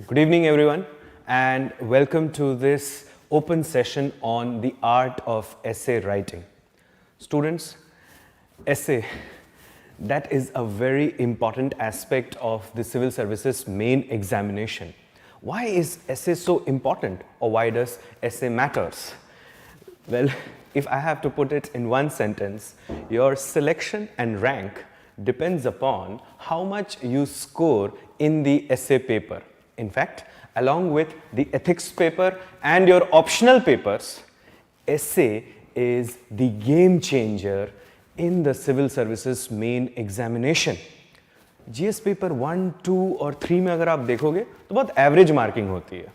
Good evening everyone and welcome to this open session on the art of essay writing. Students, essay, that is a very important aspect of the civil services main examination. Why is essay so important, or why does essay matters? Well, if I have to put it in one sentence, your selection and rank depends upon how much you score in the essay paper. In fact, along with the ethics paper and your optional papers, essay is the game changer in the civil services main examination. GS paper 1, 2 और 3 में अगर आप देखोगे तो बहुत average marking होती है.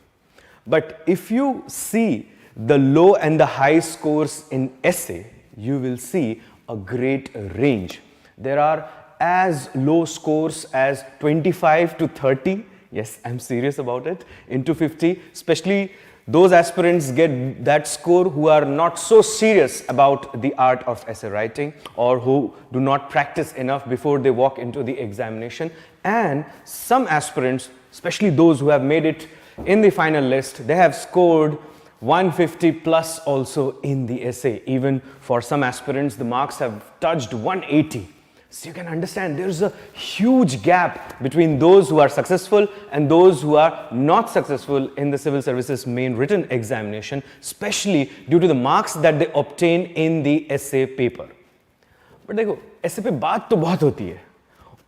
But if you see the low and the high scores in essay, you will see a great range. There are as low scores as 25 to 30. Yes, I'm serious about it, into 50, especially those aspirants get that score who are not so serious about the art of essay writing or who do not practice enough before they walk into the examination. And some aspirants, especially those who have made it in the final list, they have scored 150 plus also in the essay. Even for some aspirants, the marks have touched 180. So you can understand there is a huge gap between those who are successful and those who are not successful in the civil services main written examination, especially due to the marks that they obtain in the essay paper. But देखो, essay पे बात तो बहुत होती है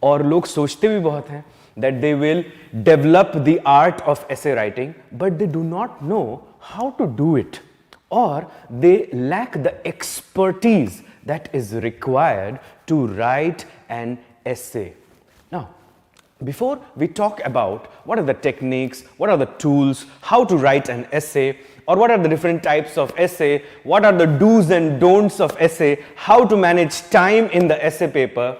और लोग सोचते भी बहुत हैं that they will develop the art of essay writing, but they do not know how to do it, or they lack the expertise that is required to write an essay. Now, before we talk about what are the techniques, what are the tools, how to write an essay, or what are the different types of essay, what are the do's and don'ts of essay, how to manage time in the essay paper,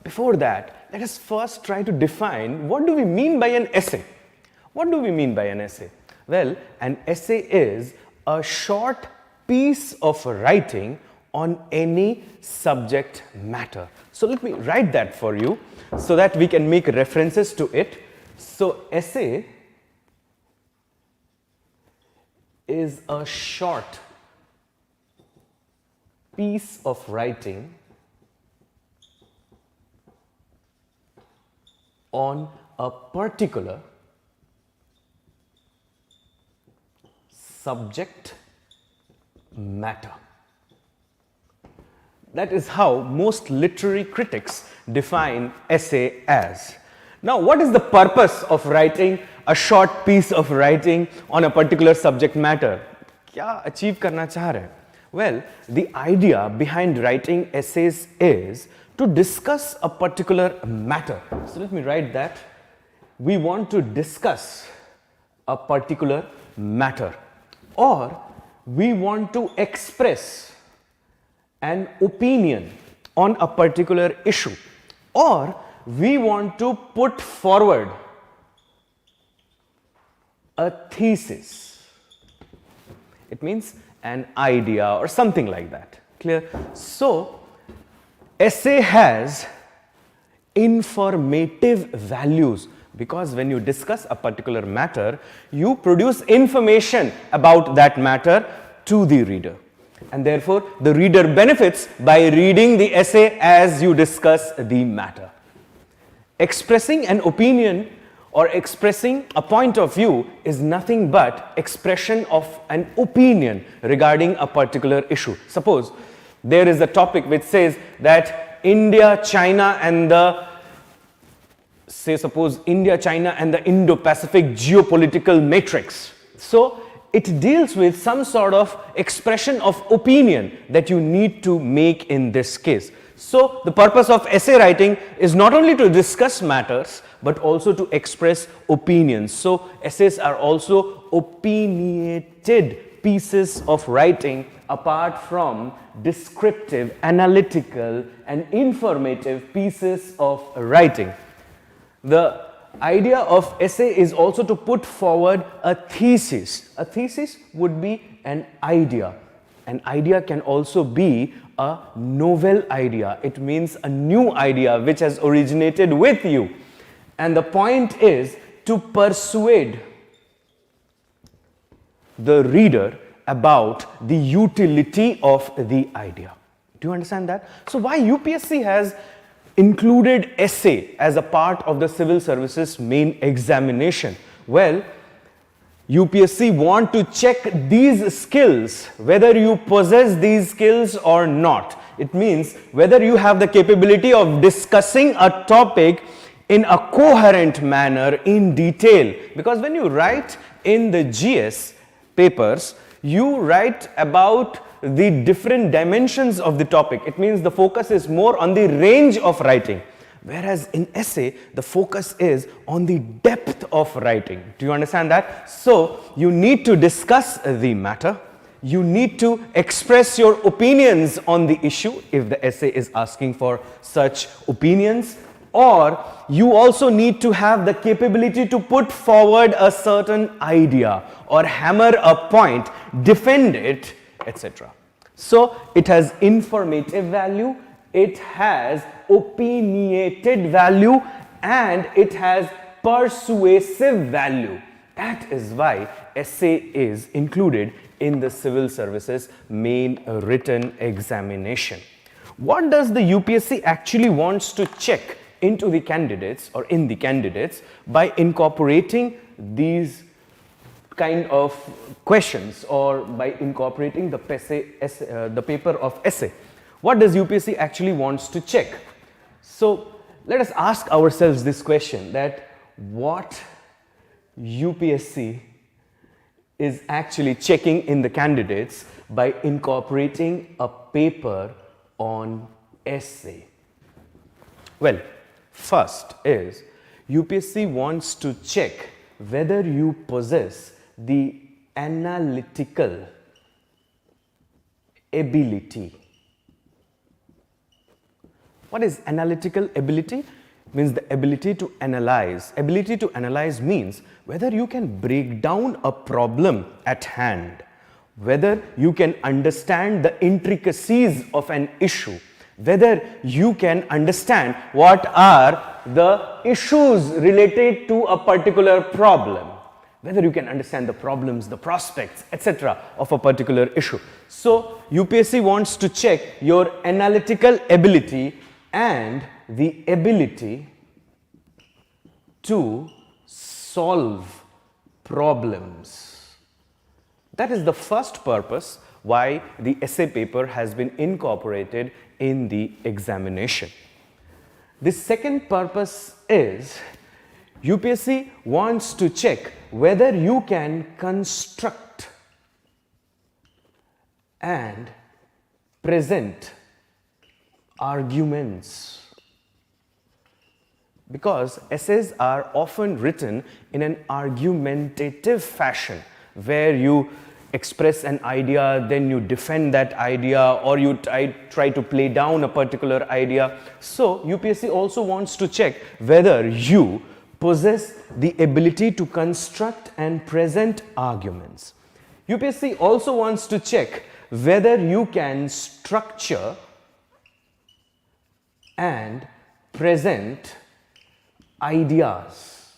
before that, let us first try to define what do we mean by an essay. What do we mean by an essay? Well, an essay is a short piece of writing on any subject matter. So let me write that for you so that we can make references to it. So essay is a short piece of writing on a particular subject matter. That is how most literary critics define essay as. Now, what is the purpose of writing a short piece of writing on a particular subject matter? क्या achieve करना चाह रहे हैं? Well, the idea behind writing essays is to discuss a particular matter. So let me write that. We want to discuss a particular matter, or we want to express an opinion on a particular issue, or we want to put forward a thesis. It means an idea or something like that. Clear? So, essay has informative values because when you discuss a particular matter, you produce information about that matter to the reader. And therefore, the reader benefits by reading the essay as you discuss the matter. Expressing an opinion or expressing a point of view is nothing but expression of an opinion regarding a particular issue. Suppose there is a topic which says that India, China and the Indo-Pacific geopolitical matrix. So it deals with some sort of expression of opinion that you need to make in this case. So the purpose of essay writing is not only to discuss matters but also to express opinions. So essays are also opinionated pieces of writing apart from descriptive, analytical and informative pieces of writing. The idea of essay is also to put forward a thesis. A thesis would be an idea. An idea can also be a novel idea. It means a new idea which has originated with you. And the point is to persuade the reader about the utility of the idea. Do you understand that? So why UPSC has included essay as a part of the civil services main examination? Well, UPSC want to check these skills, whether you possess these skills or not. It means whether you have the capability of discussing a topic in a coherent manner in detail. Because when you write in the GS papers, you write about the different dimensions of the topic. It means the focus is more on the range of writing. Whereas in essay, the focus is on the depth of writing. Do you understand that? So, you need to discuss the matter. You need to express your opinions on the issue if the essay is asking for such opinions. Or you also need to have the capability to put forward a certain idea or hammer a point, defend it, etc. So, it has informative value, it has opinionated value, and it has persuasive value. That is why essay is included in the civil services main written examination. What does the UPSC actually wants to check into the candidates or in the candidates by incorporating these kind of questions or by incorporating the paper of essay? What does UPSC actually wants to check? So let us ask ourselves this question, that what UPSC is actually checking in the candidates by incorporating a paper on essay. Well, first is UPSC wants to check whether you possess the analytical ability. What is analytical ability? Means the ability to analyze. Ability to analyze means whether you can break down a problem at hand, whether you can understand the intricacies of an issue, whether you can understand what are the issues related to a particular problem, whether you can understand the problems, the prospects, etc. of a particular issue. So, UPSC wants to check your analytical ability and the ability to solve problems. That is the first purpose why the essay paper has been incorporated in the examination. The second purpose is UPSC wants to check whether you can construct and present arguments, because essays are often written in an argumentative fashion where you express an idea, then you defend that idea, or you try to play down a particular idea. So UPSC also wants to check whether you possess the ability to construct and present arguments. UPSC also wants to check whether you can structure and present ideas,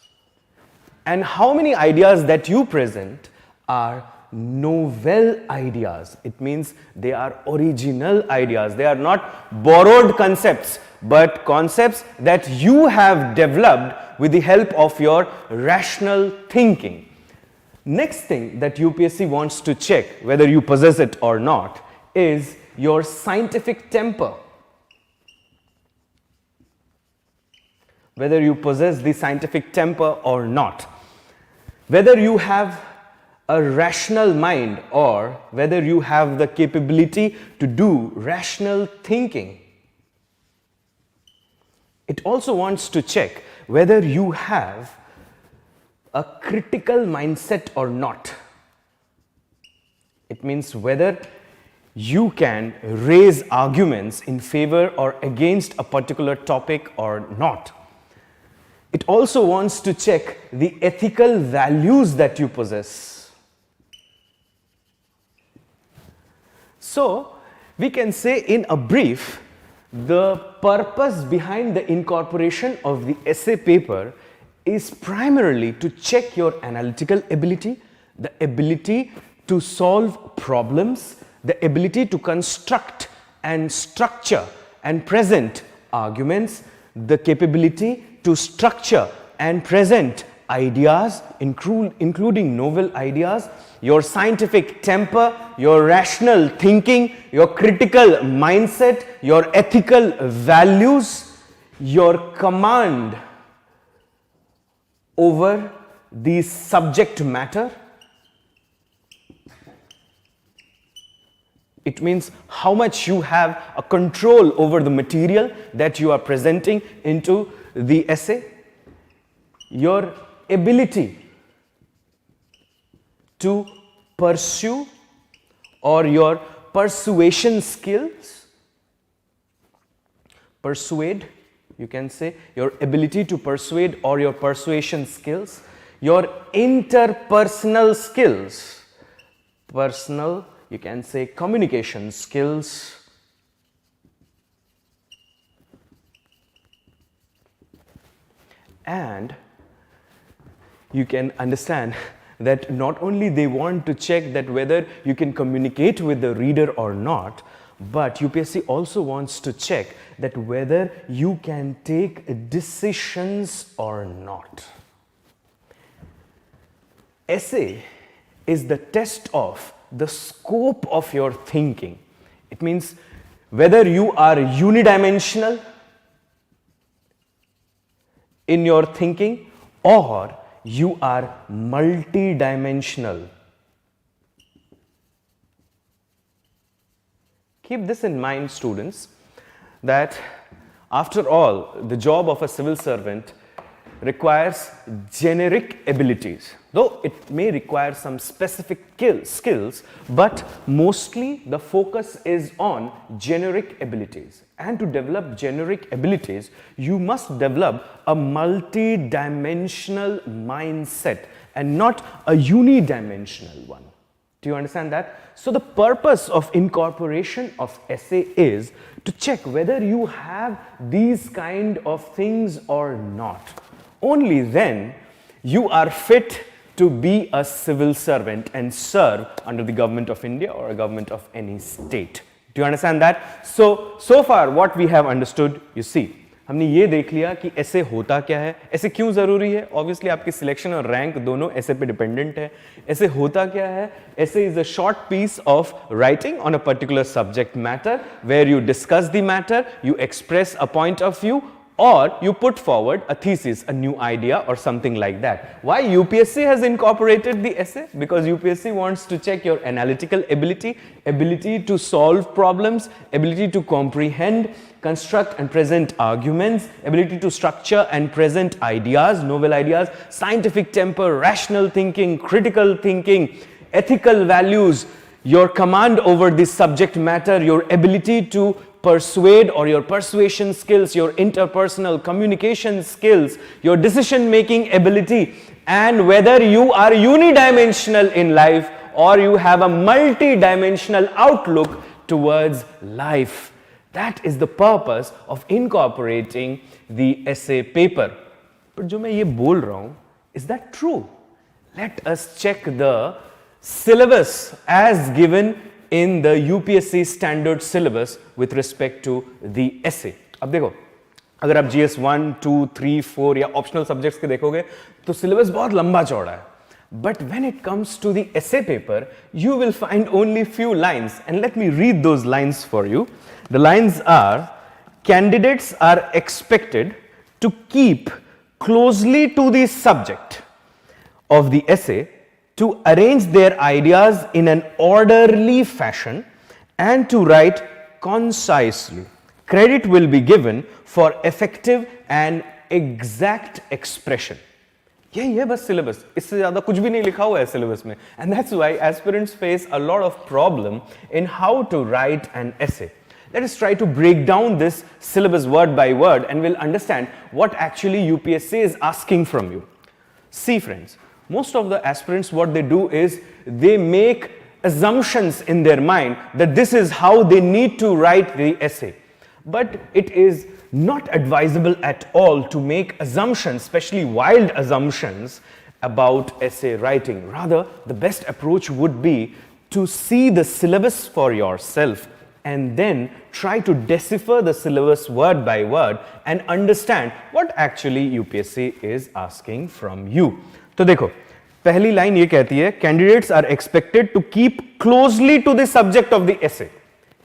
and how many ideas that you present are novel ideas. It means they are original ideas. They are not borrowed concepts, but concepts that you have developed with the help of your rational thinking. Next thing that UPSC wants to check whether you possess it or not is your scientific temper. Whether you possess the scientific temper or not. Whether you have a rational mind or whether you have the capability to do rational thinking. It also wants to check whether you have a critical mindset or not. It means whether you can raise arguments in favor or against a particular topic or not. It also wants to check the ethical values that you possess. So, we can say in a brief, the purpose behind the incorporation of the essay paper is primarily to check your analytical ability, the ability to solve problems, the ability to construct and structure and present arguments, the capability to structure and present ideas, including novel ideas, your scientific temper, your rational thinking, your critical mindset, your ethical values, your command over the subject matter. It means how much you have a control over the material that you are presenting into the essay. Your ability to pursue or your persuasion skills. Persuade, you can say, your ability to persuade or your persuasion skills. Your interpersonal skills. Personal, you can say communication skills. And you can understand that not only they want to check that whether you can communicate with the reader or not, but UPSC also wants to check that whether you can take decisions or not. Essay is the test of the scope of your thinking. It means whether you are unidimensional in your thinking or you are multidimensional. Keep this in mind, students, that after all, the job of a civil servant requires generic abilities, though it may require some specific skills, but mostly the focus is on generic abilities. And to develop generic abilities, you must develop a multi-dimensional mindset and not a unidimensional one. Do you understand that? So the purpose of incorporation of essay is to check whether you have these kind of things or not. Only then you are fit to be a civil servant and serve under the government of India or a government of any state. Do you understand that? So far what we have understood, you see, हमने ये देख लिया कि ऐसे होता क्या है, ऐसे क्यों ज़रूरी है. Obviously आपकी सिलेक्शन और रैंक दोनों ऐसे पे डिपेंडेंट है. ऐसे होता क्या है? ऐसे is a short piece of writing on a particular subject matter where you discuss the matter, you express a point of view, or you put forward a thesis, a new idea or something like that. Why UPSC has incorporated the essay? Because UPSC wants to check your analytical ability, ability to solve problems, ability to comprehend, construct and present arguments, ability to structure and present ideas, novel ideas, scientific temper, rational thinking, critical thinking, ethical values, your command over this subject matter, your ability to persuade or your persuasion skills, your interpersonal communication skills, your decision making ability, and whether you are unidimensional in life or you have a multi-dimensional outlook towards life. That is the purpose of incorporating the essay paper. But जो मैं ये बोल रहा हूँ, is that true? Let us check the syllabus as given in the UPSC standard syllabus with respect to the essay. अब देखो, अगर आप GS 1, 2, 3, 4 या optional subjects के देखोगे तो syllabus बहुत लंबा चौड़ा है. But when it comes to the essay paper, you will find only few lines, and let me read those lines for you. The lines are: candidates are expected to keep closely to the subject of the essay, to arrange their ideas in an orderly fashion, and to write concisely. Credit will be given for effective and exact expression. यही है बस syllabus. इससे ज़्यादा कुछ भी नहीं लिखा हुआ है syllabus में. And that's why aspirants face a lot of problem in how to write an essay. Let us try to break down this syllabus word by word and we'll understand what actually UPSC is asking from you. See friends, most of the aspirants, what they do is they make assumptions in their mind that this is how they need to write the essay. But it is not advisable at all to make assumptions, especially wild assumptions, about essay writing. Rather, the best approach would be to see the syllabus for yourself and then try to decipher the syllabus word by word and understand what actually UPSC is asking from you. तो देखो, पहली line ये कहती है, candidates are expected to keep closely to the subject of the essay.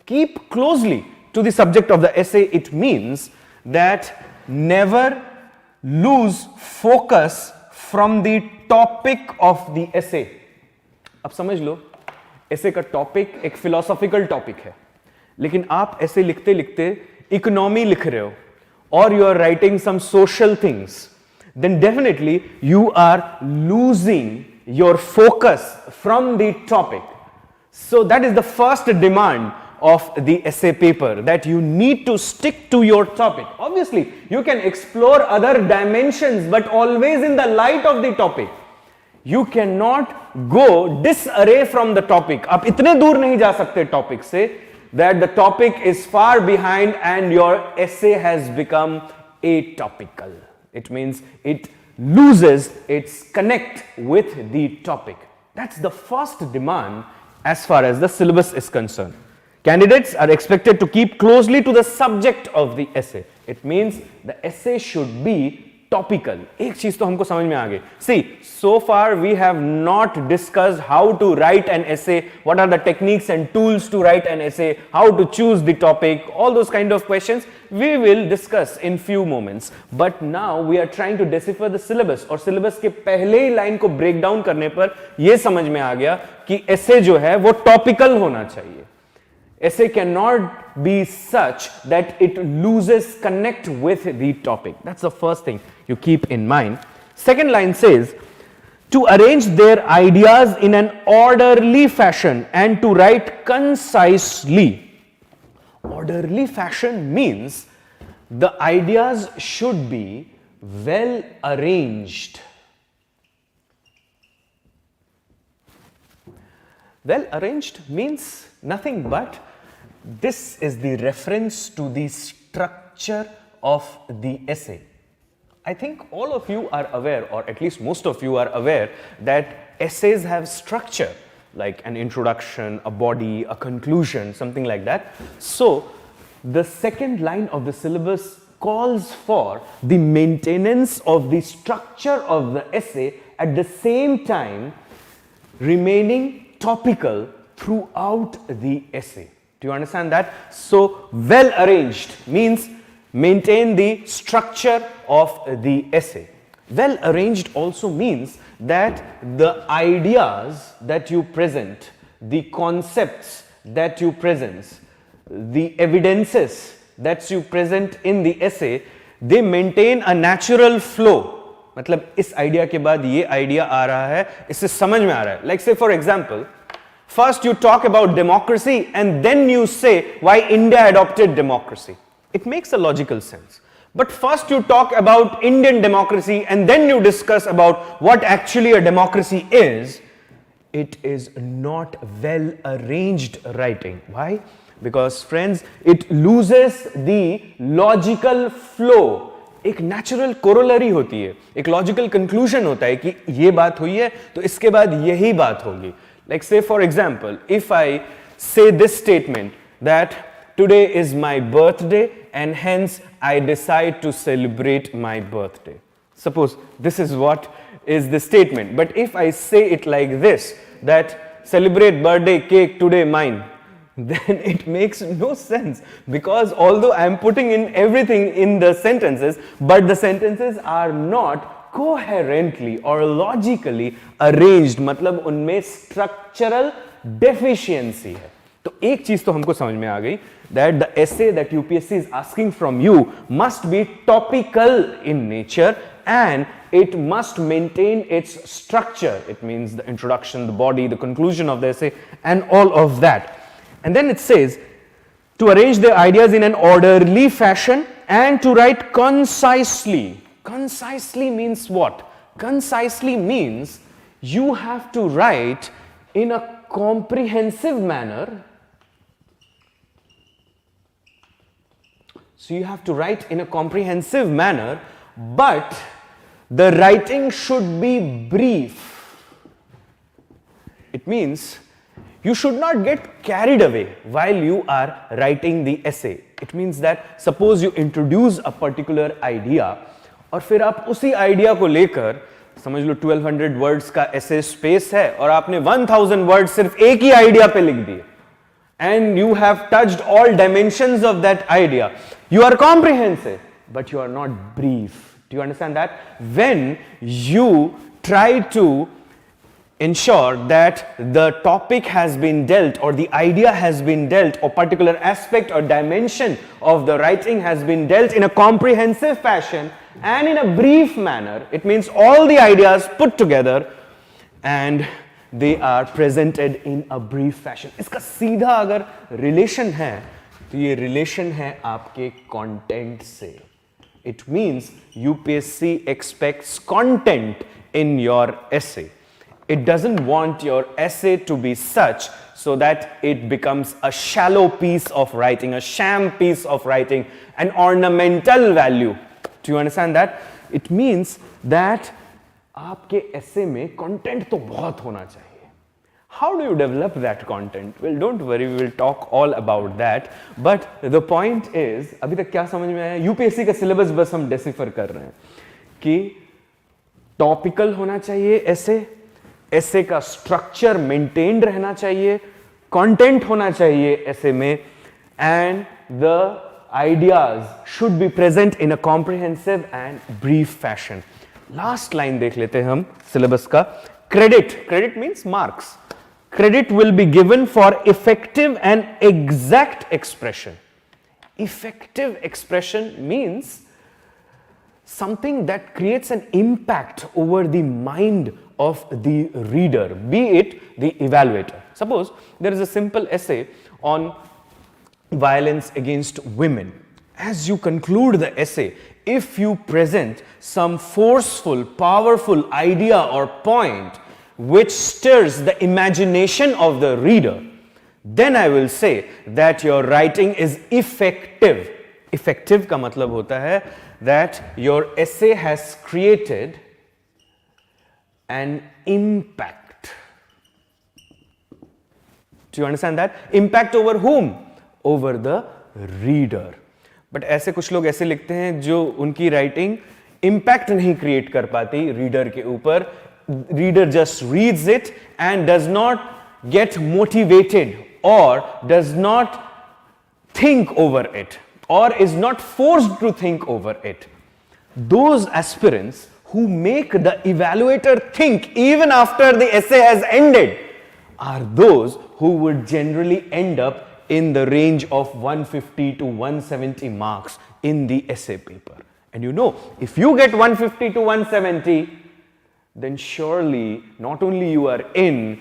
Keep closely to the subject of the essay. It means that never lose focus from the topic of the essay. अब समझ लो, essay का topic एक philosophical topic है, लेकिन आप ऐसे लिखते लिखते इकोनॉमी लिख रहे हो और you are writing some social things, then definitely you are losing your focus from the topic. So that is the first demand of the essay paper, that you need to stick to your topic. Obviously you can explore other dimensions, but always in the light of the topic. You cannot go disarray from the topic. आप इतने दूर नहीं जा सकते topic से that the topic is far behind and your essay has become atopical. It means it loses its connect with the topic. That's the first demand as far as the syllabus is concerned. Candidates are expected to keep closely to the subject of the essay. It means the essay should be topical. एक चीज तो हमको समझ में आ गई. See, so far we have not discussed how to write an essay, what are the techniques and tools to write an essay, how to choose the topic, all those kind of questions we will discuss in few moments. But now we are trying to decipher the syllabus, और syllabus के पहले ही line को break down करने पर ये समझ में आ गया कि essay जो है वो topical होना चाहिए. Essay cannot be such that it loses connect with the topic. That's the first thing you keep in mind. Second line says, to arrange their ideas in an orderly fashion and to write concisely. Orderly fashion means the ideas should be well arranged. Well arranged means nothing but this is the reference to the structure of the essay. I think all of you are aware, or at least most of you are aware, that essays have structure, like an introduction, a body, a conclusion, something like that. So the second line of the syllabus calls for the maintenance of the structure of the essay at the same time remaining topical throughout the essay. Do you understand that? So well arranged means maintain the structure of the essay. Well arranged also means that the ideas that you present, the concepts that you present, the evidences that you present in the essay, they maintain a natural flow. मतलब इस idea के बाद ये idea आ रहा है, इससे समझ में आ रहा है. Like say for example, first you talk about democracy and then you say why India adopted democracy. It makes a logical sense. But first you talk about Indian democracy and then you discuss about what actually a democracy is. It is not well arranged writing. Why? Because friends, it loses the logical flow. एक natural corollary होती है, एक logical conclusion होता है कि ये बात हुई है तो इसके बाद यही बात होगी. Like say for example, if I say this statement that today is my birthday and hence I decide to celebrate my birthday. Suppose this is what is the statement. But if I say it like this, that celebrate birthday cake today mine, then it makes no sense, because although I am putting in everything in the sentences, but the sentences are not coherently or logically arranged. मतलब उनमें structural deficiency है. तो एक चीज तो हमको समझ में आ गई, that the essay that UPSC is asking from you must be topical in nature and it must maintain its structure. It means the introduction, the body, the conclusion of the essay and all of that. And then it says to arrange their ideas in an orderly fashion and to write concisely. Concisely means what? Concisely means you have to write in a comprehensive manner. So you have to write in a comprehensive manner, but the writing should be brief. It means you should not get carried away while you are writing the essay. It means that suppose you introduce a particular idea और फिर आप उसी idea को लेकर समझ लो 1200 words का essay space है और आपने 1000 words सिर्फ एक ही idea पे लिख दिए and you have touched all dimensions of that idea. You are comprehensive but you are not brief. Do you understand that? When you try to ensure that the topic has been dealt or the idea has been dealt or particular aspect or dimension of the writing has been dealt in a comprehensive fashion and in a brief manner, it means all the ideas put together and they are presented in a brief fashion. इसका सीधा अगर relation है तो ये relation है आपके content से. It means UPSC expects content in your essay. It doesn't want your essay to be such so that it becomes a shallow piece of writing, a sham piece of writing, an ornamental value. Do you understand that? It means that आपके essay में content तो बहुत होना चाहिए. How do you develop that content? Well, don't worry, we will talk all about that. But the point is, अभी तक क्या समझ में आया? UPSC का syllabus बस हम decipher कर रहे हैं कि topical होना चाहिए essay का structure maintained रहना चाहिए, content होना चाहिए essay में, and the ideas should be present in a comprehensive and brief fashion. Last line देख लेते हैं हम syllabus का. Credit means marks. Credit will be given for effective and exact expression. Effective expression means something that creates an impact over the mind of the reader, be it the evaluator. Suppose there is a simple essay on violence against women. As you conclude the essay, if you present some forceful, powerful idea or point which stirs the imagination of the reader, then I will say that your writing is effective. Effective का मतलब होता है that your essay has created an impact. Do you understand that? Impact over whom? Over the reader. But ऐसे कुछ लोग ऐसे लिखते हैं जो उनकी writing impact नहीं create कर पाती reader के ऊपर. Reader just reads it and does not get motivated or does not think over it or is not forced to think over it. Those aspirants who make the evaluator think even after the essay has ended are those who would generally end up in the range of 150 to 170 marks in the essay paper. And you know, if you get 150 to 170, then surely not only you are in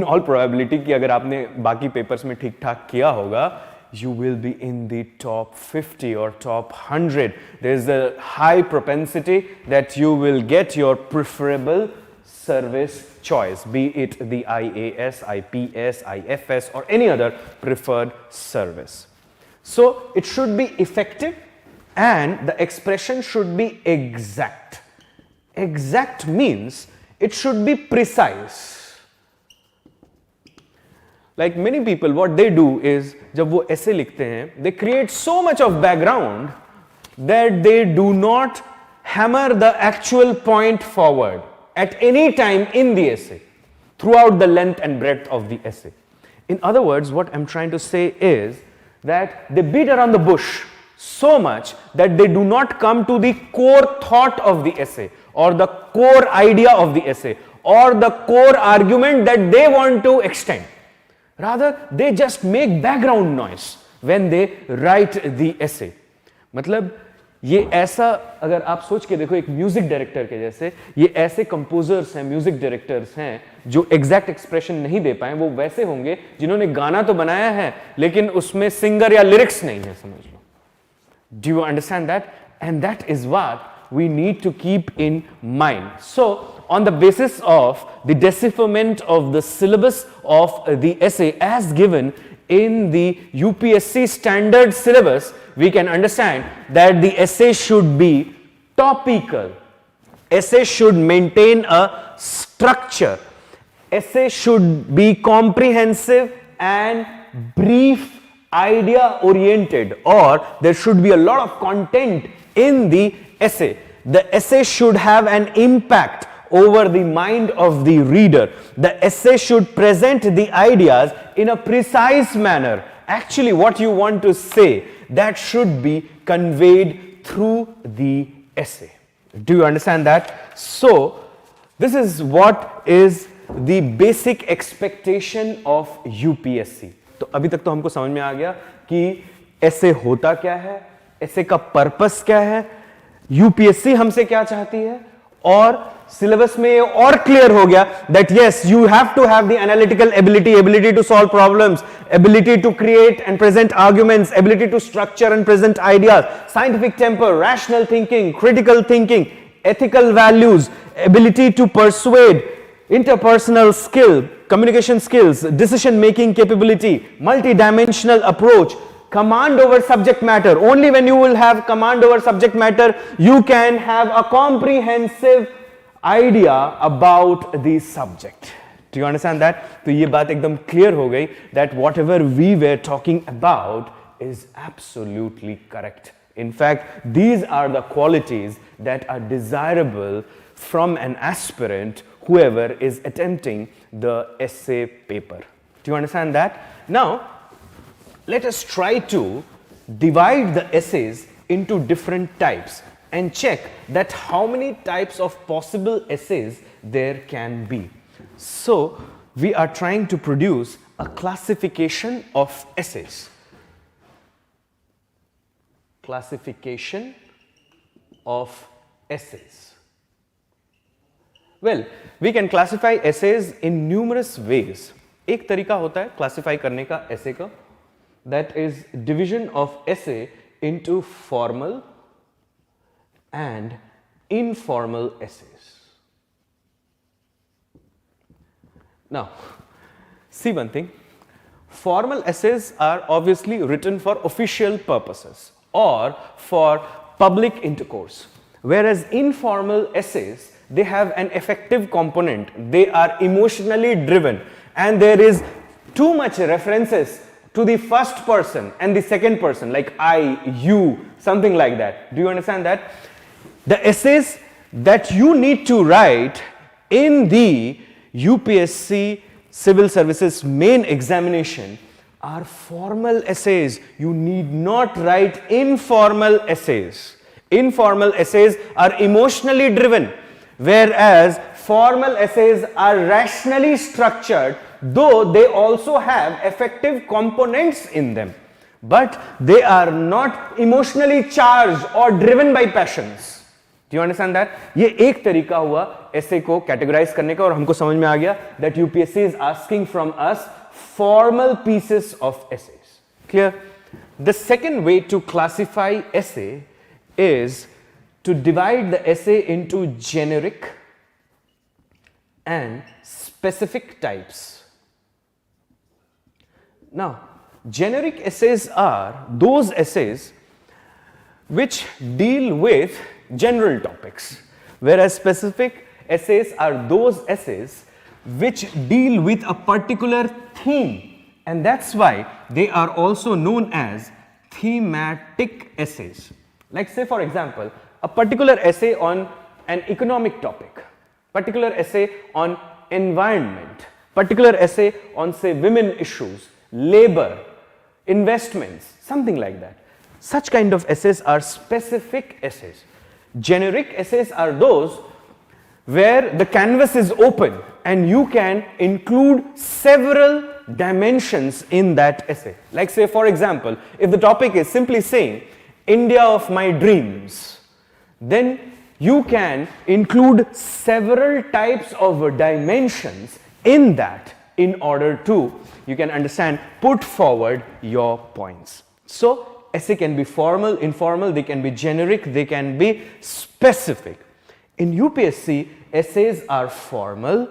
all probability कि अगर आपने बाकी papers में ठीक ठाक किया होगा, you will be in the top 50 or top 100. There is a high propensity that you will get your preferable service choice, be it the IAS, IPS, IFS or any other preferred service. So it should be effective and the expression should be exact. Exact means it should be precise. Like many people, what they do is, जब वो essay लिखते हैं, they create so much of background that they do not hammer the actual point forward at any time in the essay, throughout the length and breadth of the essay. In other words, what I'm trying to say is that they beat around the bush so much that they do not come to the core thought of the essay or the core idea of the essay or the core argument that they want to extend. Rather, they just make background noise when they write the essay. मतलब ये ऐसा अगर आप सोच के देखो एक music director के जैसे, ये ऐसे कंपोजर्स हैं, म्यूजिक डायरेक्टर्स हैं जो एग्जैक्ट एक्सप्रेशन नहीं दे पाए, वो वैसे होंगे जिन्होंने गाना तो बनाया है लेकिन उसमें सिंगर या लिरिक्स नहीं है, समझ लो. Do you understand that? And that is what we need to keep in mind. So, on the basis of the decipherment of the syllabus of the essay as given in the UPSC standard syllabus, we can understand that the essay should be topical. Essay should maintain a structure. Essay should be comprehensive and brief, idea oriented, or there should be a lot of content in the essay. The essay should have an impact over the mind of the reader. The essay should present the ideas in a precise manner. Actually, what you want to say, that should be conveyed through the essay. Do you understand that? So, this is what is the basic expectation of UPSC. तो अभी तक तो हमको समझ में आ गया कि ऐसे होता क्या है, ऐसे का पर्पस क्या है, यूपीएससी हमसे क्या चाहती है, और सिलेबस में और क्लियर हो गया that yes, you have to have the analytical ability to solve problems, ability to create and present arguments, ability to structure and present ideas, scientific temper, rational thinking, critical thinking, ethical values, ability to persuade, interpersonal skill, communication skills, decision making capability, multi-dimensional approach, command over subject matter. Only when you will have command over subject matter, you can have a comprehensive idea about the subject. Do you understand that? तो ये बात एकदम clear हो गई that whatever we were talking about is absolutely correct. In fact, these are the qualities that are desirable from an aspirant, whoever is attempting the essay paper. Do you understand that? Now, let us try to divide the essays into different types and check that how many types of possible essays there can be. So, we are trying to produce a classification of essays. Classification of essays. Well, we can classify essays in numerous ways. एक तरीका होता है classify करने का essay का, that is division of essay into formal and informal essays. Now, see one thing, formal essays are obviously written for official purposes or for public intercourse, whereas informal essays, they have an affective component, they are emotionally driven, and there is too much references to the first person and the second person, like I, you, something like that. Do you understand that? The essays that you need to write in the UPSC Civil Services main examination are formal essays. You need not write informal essays. Informal essays are emotionally driven, whereas formal essays are rationally structured, though they also have affective components in them, but they are not emotionally charged or driven by passions. Do you understand that? ये एक तरीका हुआ essay को categorize करने का, और हमको समझ में आ गया that UPSC is asking from us formal pieces of essays. Clear? The second way to classify essay is to divide the essay into generic and specific types. Now, generic essays are those essays which deal with general topics, whereas specific essays are those essays which deal with a particular theme, and that's why they are also known as thematic essays. Like, say for example, a particular essay on an economic topic, particular essay on environment, particular essay on, say, women issues, labor, investments, something like that. Such kind of essays are specific essays. Generic essays are those where the canvas is open and you can include several dimensions in that essay. Like, say for example, if the topic is simply saying India of my dreams, then you can include several types of dimensions in that in order to, you can understand, put forward your points. So, essay can be formal, informal, they can be generic, they can be specific. In UPSC, essays are formal,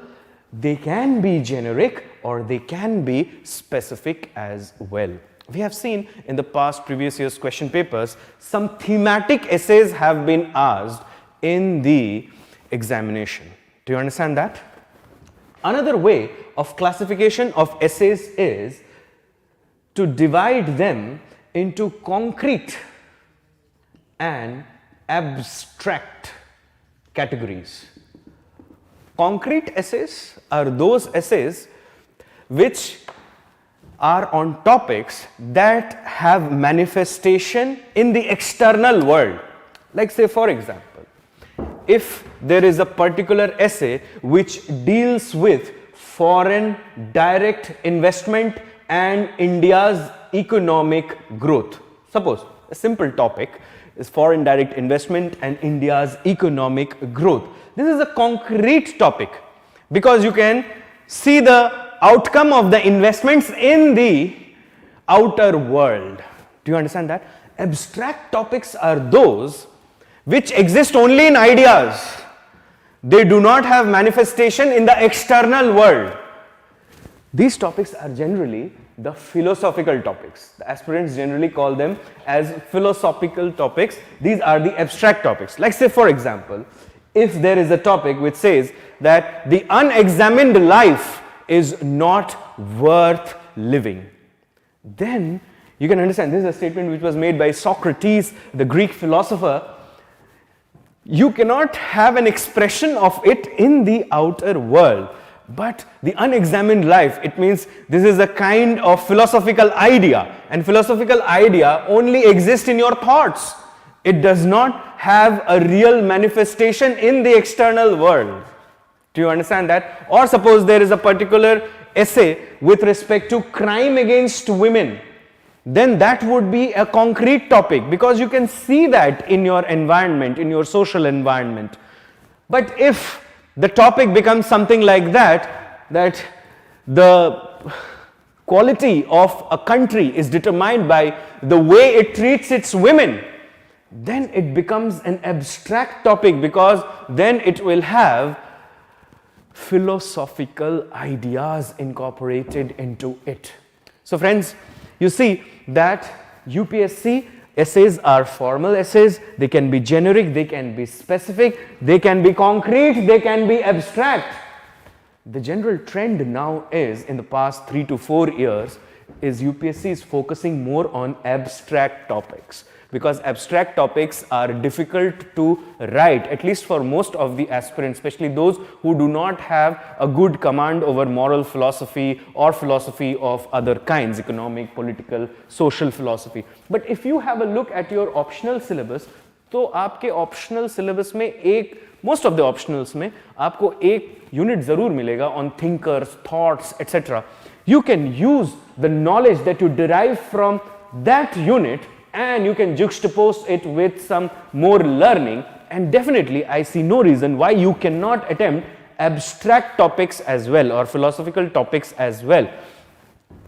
they can be generic, or they can be specific as well. We have seen in the past previous year's question papers, some thematic essays have been asked in the examination. Do you understand that? Another way of classification of essays is to divide them into concrete and abstract categories. Concrete essays are those essays which are on topics that have manifestation in the external world. Like say for example, if there is a particular essay which deals with foreign direct investment and India's economic growth. Suppose a simple topic is foreign direct investment and India's economic growth. This is a concrete topic because you can see the outcome of the investments in the outer world. Do you understand that? Abstract topics are those which exist only in ideas. They do not have manifestation in the external world. These topics are generally the philosophical topics. The aspirants generally call them as philosophical topics. These are the abstract topics. Like say for example, if there is a topic which says that the unexamined life is not worth living, then you can understand this is a statement which was made by Socrates, the Greek philosopher. You cannot have an expression of it in the outer world. But the unexamined life, it means this is a kind of philosophical idea, and philosophical idea only exists in your thoughts. It does not have a real manifestation in the external world. Do you understand that? Or suppose there is a particular essay with respect to crime against women, then that would be a concrete topic because you can see that in your environment, in your social environment. But if the topic becomes something like that the quality of a country is determined by the way it treats its women, then it becomes an abstract topic because then it will have philosophical ideas incorporated into it. So friends, you see that UPSC essays are formal essays. They can be generic, they can be specific, they can be concrete, they can be abstract. The general trend now is, in the past 3 to 4 years, is UPSC is focusing more on abstract topics because abstract topics are difficult to write, at least for most of the aspirants, especially those who do not have a good command over moral philosophy or philosophy of other kinds, economic, political, social philosophy. But if you have a look at your optional syllabus, तो आपके optional syllabus में most of the optionals में आपको एक unit ज़रूर मिलेगा on thinkers, thoughts, etc. You can use the knowledge that you derive from that unit and you can juxtapose it with some more learning, and definitely I see no reason why you cannot attempt abstract topics as well or philosophical topics as well.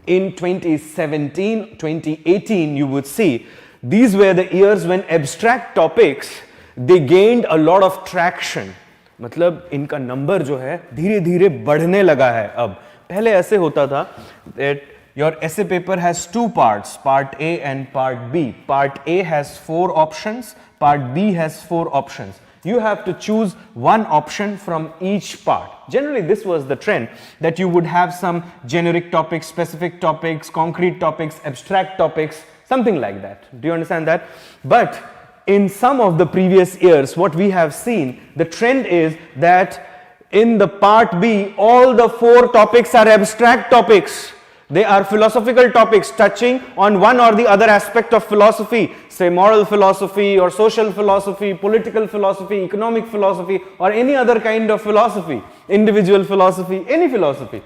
In 2017, 2018 you would see these were the years when abstract topics they gained a lot of traction. मतलब इनका number जो है धीरे धीरे बढ़ने लगा है. अब पहले ऐसे होता था that your essay paper has two parts, part A and part B. Part A has 4 options, part B has 4 options. You have to choose one option from each part. Generally this was the trend, that you would have some generic topics, specific topics, concrete topics, abstract topics, something like that. Do you understand that? But in some of the previous years, what we have seen, the trend is that in the part B, all the 4 topics are abstract topics. They are philosophical topics touching on one or the other aspect of philosophy, say moral philosophy or social philosophy, political philosophy, economic philosophy, or any other kind of philosophy, individual philosophy, any philosophy.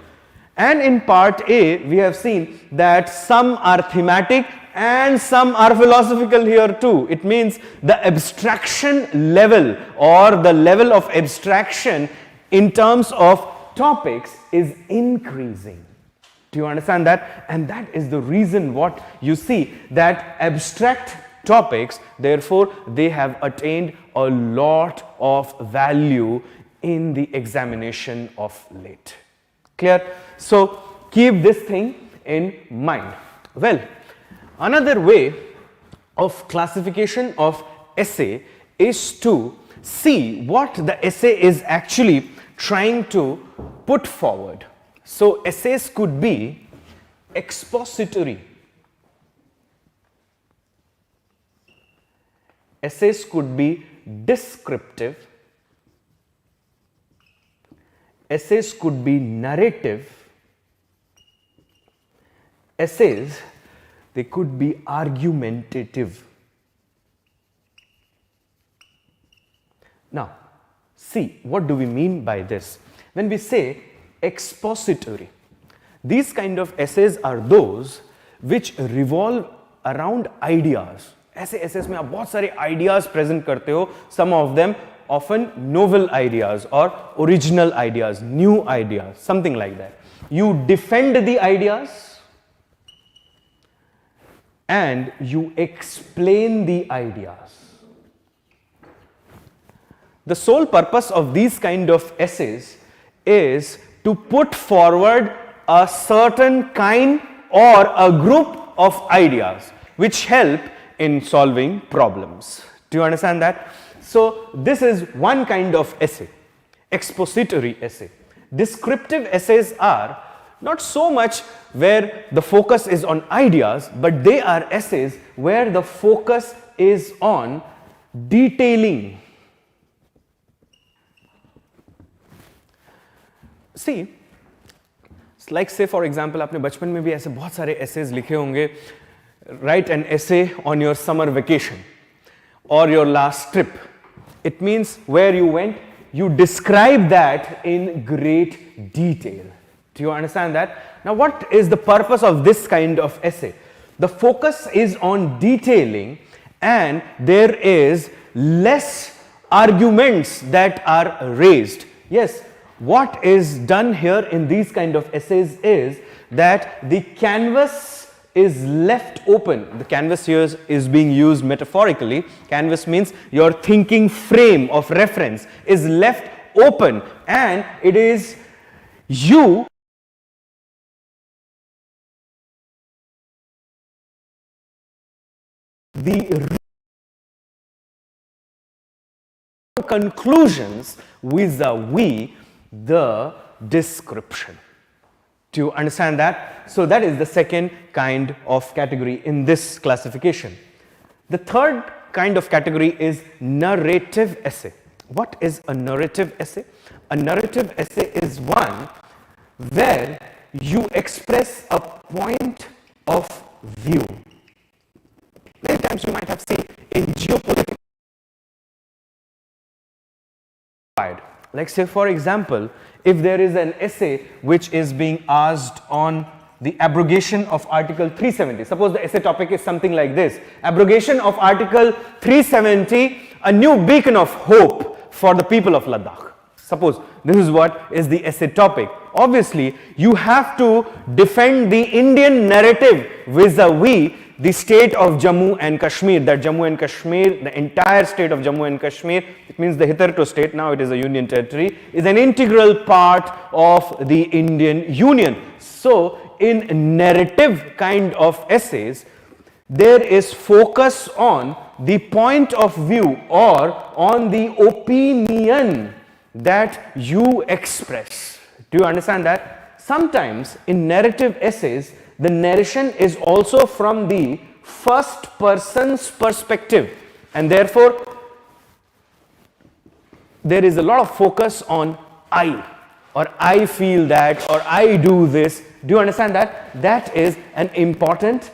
And in part A, we have seen that some are thematic and some are philosophical here too. It means the abstraction level or the level of abstraction in terms of topics is increasing. Do you understand that? And that is the reason what you see that abstract topics, therefore they have attained a lot of value in the examination of late. Clear? So keep this thing in mind. Well, another way of classification of essay is to see what the essay is actually trying to put forward. So essays could be expository. Essays could be descriptive. Essays could be narrative. Essays, they could be argumentative. Now, see, what do we mean by this? When we say expository, these kind of essays are those which revolve around ideas. ऐसे essays में आप बहुत सारे ideas present करते हो. Some of them often novel ideas or original ideas, new ideas, something like that. You defend the ideas and you explain the ideas. The sole purpose of these kind of essays is to put forward a certain kind or a group of ideas which help in solving problems. Do you understand that? So this is one kind of essay, expository essay. Descriptive essays are not so much where the focus is on ideas, but they are essays where the focus is on detailing. See, like say for example, आपने बचपन में भी ऐसे बहुत सारे essays लिखे होंगे. Write an essay on your summer vacation or your last trip. It means where you went, you describe that in great detail. Do you understand that? Now what is the purpose of this kind of essay? The focus is on detailing and there is less arguments that are raised. Yes, what is done here in these kind of essays is that the canvas is left open. The canvas here is being used metaphorically. Canvas means your thinking frame of reference is left open and it is you the conclusions vis-a-vis the description. Do you understand that? So that is the second kind of category in this classification. The third kind of category is narrative essay. What is a narrative essay? A narrative essay is one where you express a point of view. Many times you might have seen in geopolitics. Like say for example, if there is an essay which is being asked on the abrogation of Article 370. Suppose the essay topic is something like this: abrogation of Article 370, a new beacon of hope for the people of Ladakh. Suppose this is what is the essay topic. Obviously, you have to defend the Indian narrative vis-a-vis the state of Jammu and Kashmir, that Jammu and Kashmir, the entire state of Jammu and Kashmir, it means the hitherto state, now it is a union territory, is an integral part of the Indian Union. So in narrative kind of essays, there is focus on the point of view or on the opinion that you express. Do you understand that? Sometimes in narrative essays, the narration is also from the first person's perspective and therefore there is a lot of focus on I, or I feel that, or I do this. Do you understand that? That is an important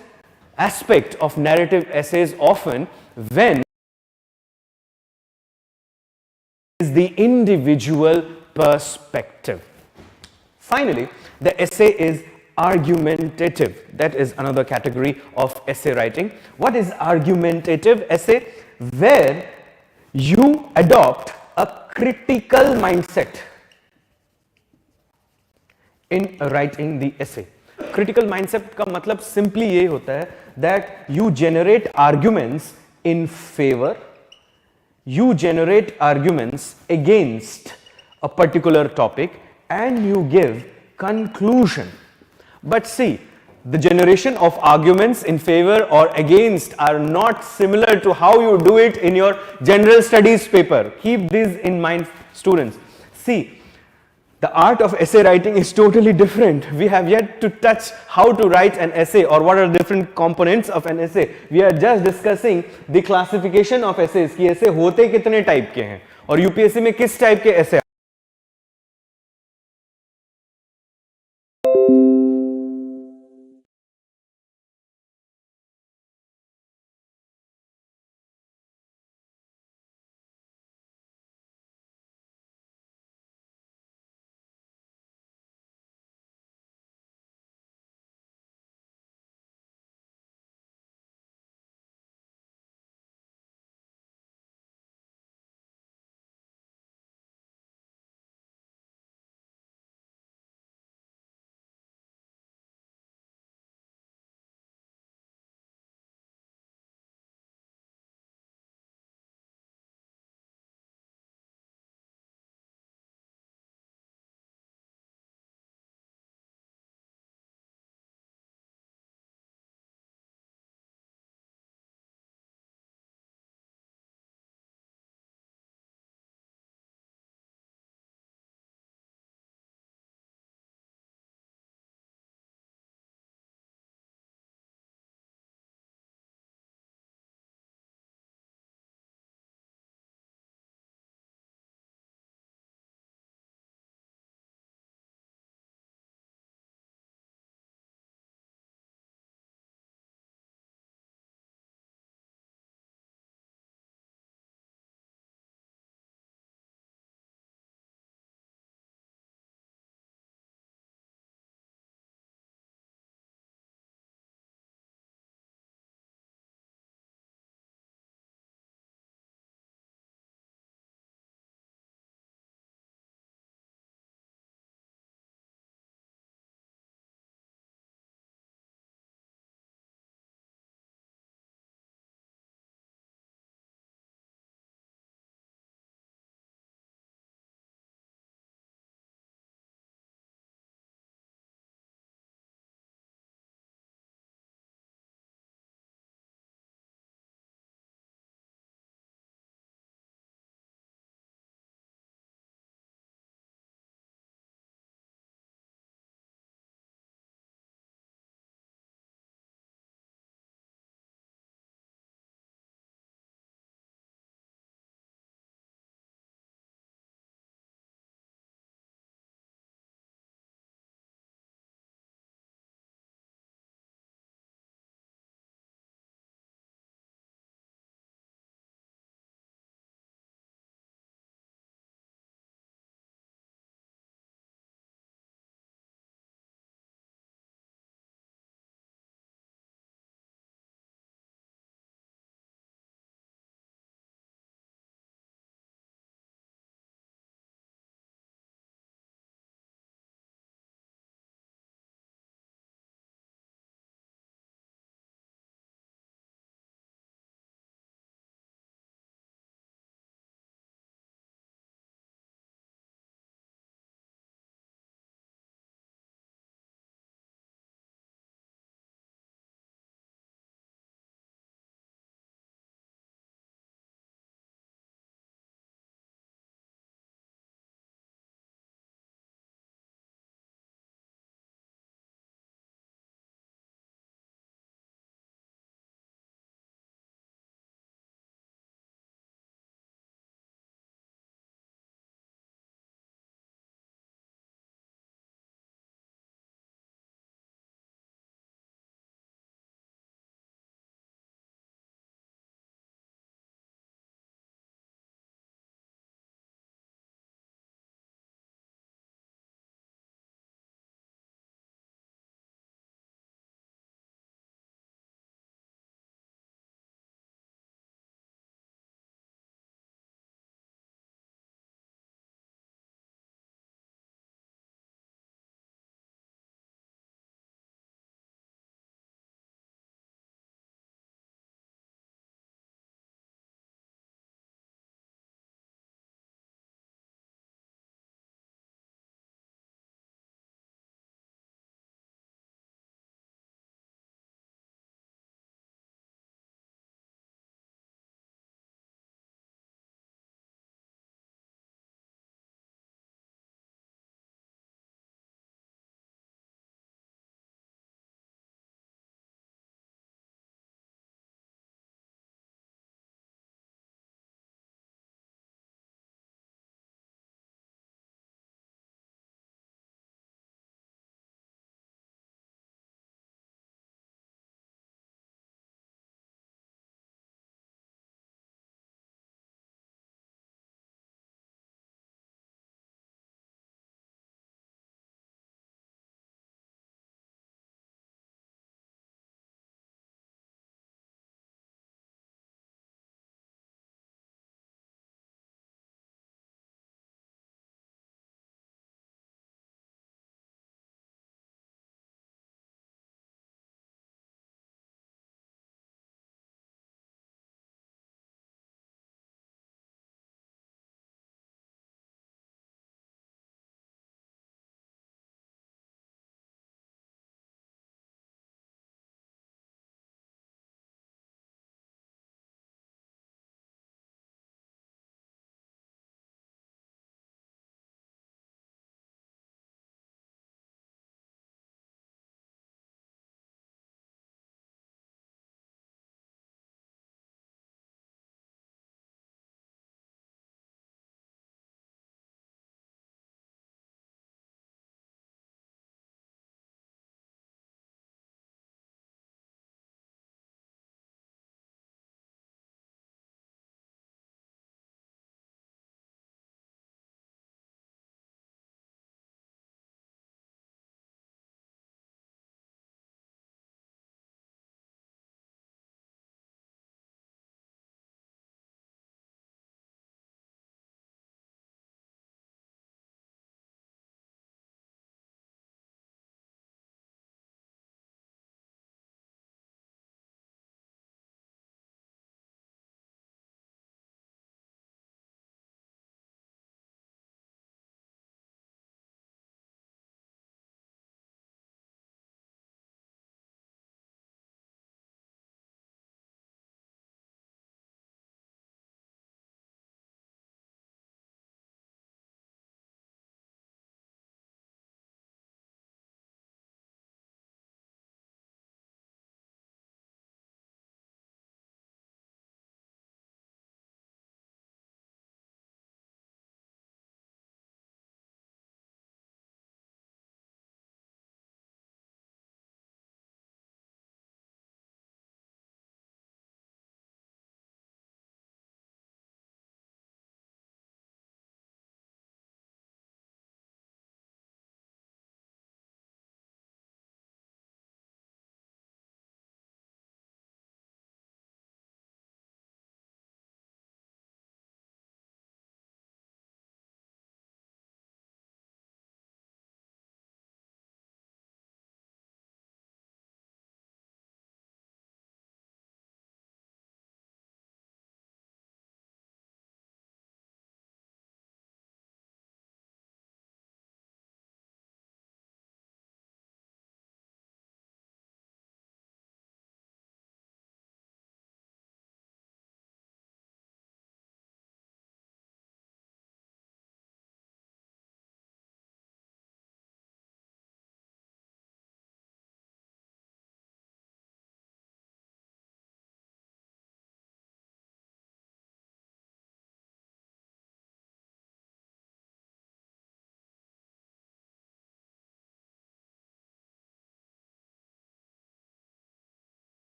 aspect of narrative essays often when is the individual perspective. Finally, the essay is argumentative. That is another category of essay writing. What is argumentative essay? Where you adopt a critical mindset in writing the essay. Critical mindset का मतलब simply ये होता है that you generate arguments in favor, you generate arguments against a particular topic and you give conclusion. But see, The generation of arguments in favor or against are not similar to how you do it in your general studies paper. Keep this in mind, students. See, the art of essay writing is totally different. We have yet to touch how to write an essay or what are the different components of an essay. We are just discussing the classification of essays कि ऐसे होते कितने type के हैं और UPSC में किस type के essay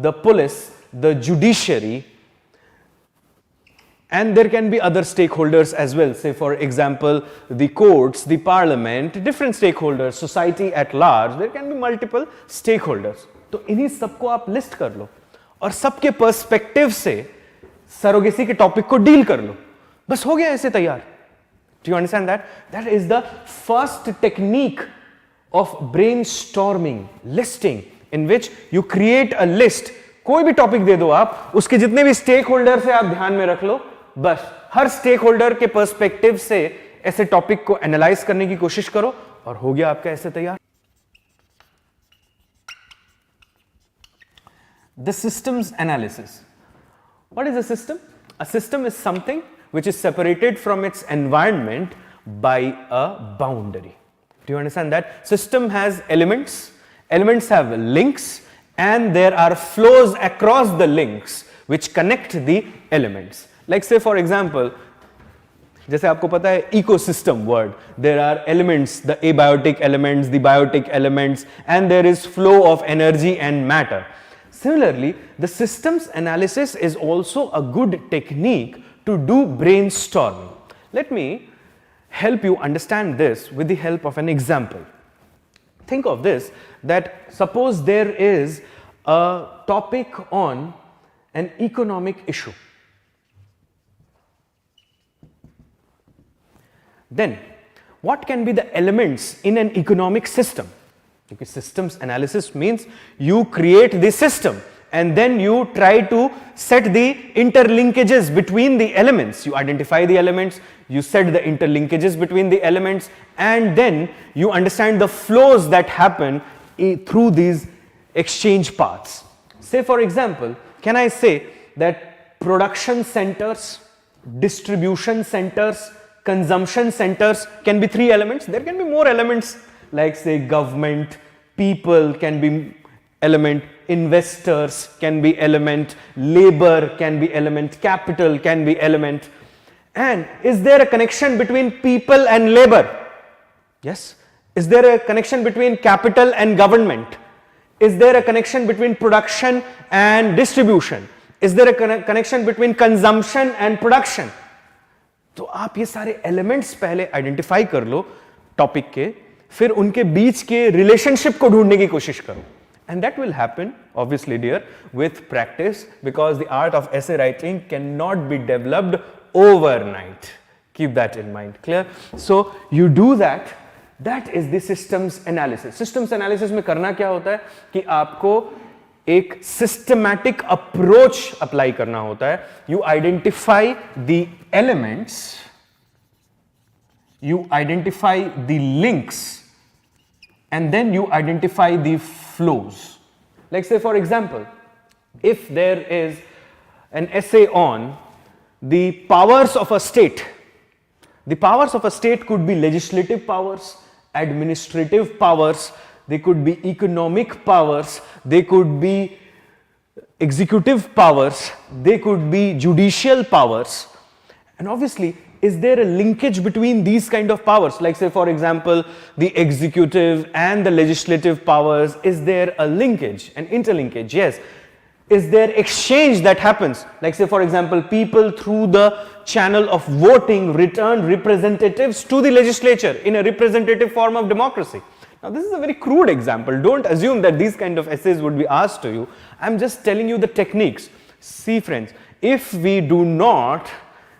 the police, the judiciary, and there can be other stakeholders as well. Say for example, the courts, the parliament, different stakeholders, society at large, there can be multiple stakeholders. तो इन्हीं सबको आप list कर लो और सबके perspective से surrogacy के topic को डील कर लो, बस हो गया, ऐसे तैयार. Do you understand that? That is the first technique of brainstorming, listing, in which you create a list. कोई भी टॉपिक दे दो आप, उसके जितने भी स्टेक होल्डर से आप ध्यान में रख लो, बस हर स्टेक होल्डर के पर्सपेक्टिव से ऐसे टॉपिक को एनालाइज करने की कोशिश करो और हो गया आपका ऐसे तैयार. The systems analysis. What is a system? A system is something which is separated from its environment by a boundary. Do you understand that? System has elements, elements have links, and there are flows across the links which connect the elements. Like say for example, जैसे आपको पता है ecosystem word, there are elements, the abiotic elements, the biotic elements, and there is flow of energy and matter. Similarly, the systems analysis is also a good technique to do brainstorming. Let me help you understand this with the help of an example. Think of this, that suppose there is a topic on an economic issue. Then, what can be the elements in an economic system? Because systems analysis means you create the system and then you try to set the interlinkages between the elements. You identify the elements, you set the interlinkages between the elements, and then you understand the flows that happen through these exchange paths. Say for example, can I say that production centers, distribution centers, consumption centers can be three elements? There can be more elements, like say government, people can be element, investors can be element, labor can be element, capital can be element. And is there a connection between people and labor? Yes. Is there a connection between capital and government? Is there a connection between production and distribution? Is there a connection between consumption and production? तो आप ये सारे elements पहले identify कर लो topic के, फिर उनके बीच के रिलेशनशिप को ढूंढने की कोशिश करो. And that will happen, obviously dear, with practice, because the art of essay writing cannot be developed overnight. Keep that in mind. Clear? So you do that. That is the systems analysis. Systems analysis में करना क्या होता है कि आपको एक systematic approach apply करना होता है. You identify the elements, you identify the links, and then you identify the flows. Like say for example, if there is an essay on the powers of a state, the powers of a state could be legislative powers, administrative powers, they could be economic powers, they could be executive powers, they could be judicial powers. And obviously, is there a linkage between these kind of powers? Like say for example, the executive and the legislative powers, is there a linkage, an interlinkage? Yes. Is there exchange that happens? Like say for example, people through the channel of voting return representatives to the legislature in a representative form of democracy. Now this is a very crude example. Don't assume that these kind of essays would be asked to you. I'm just telling you the techniques. See friends, if we do not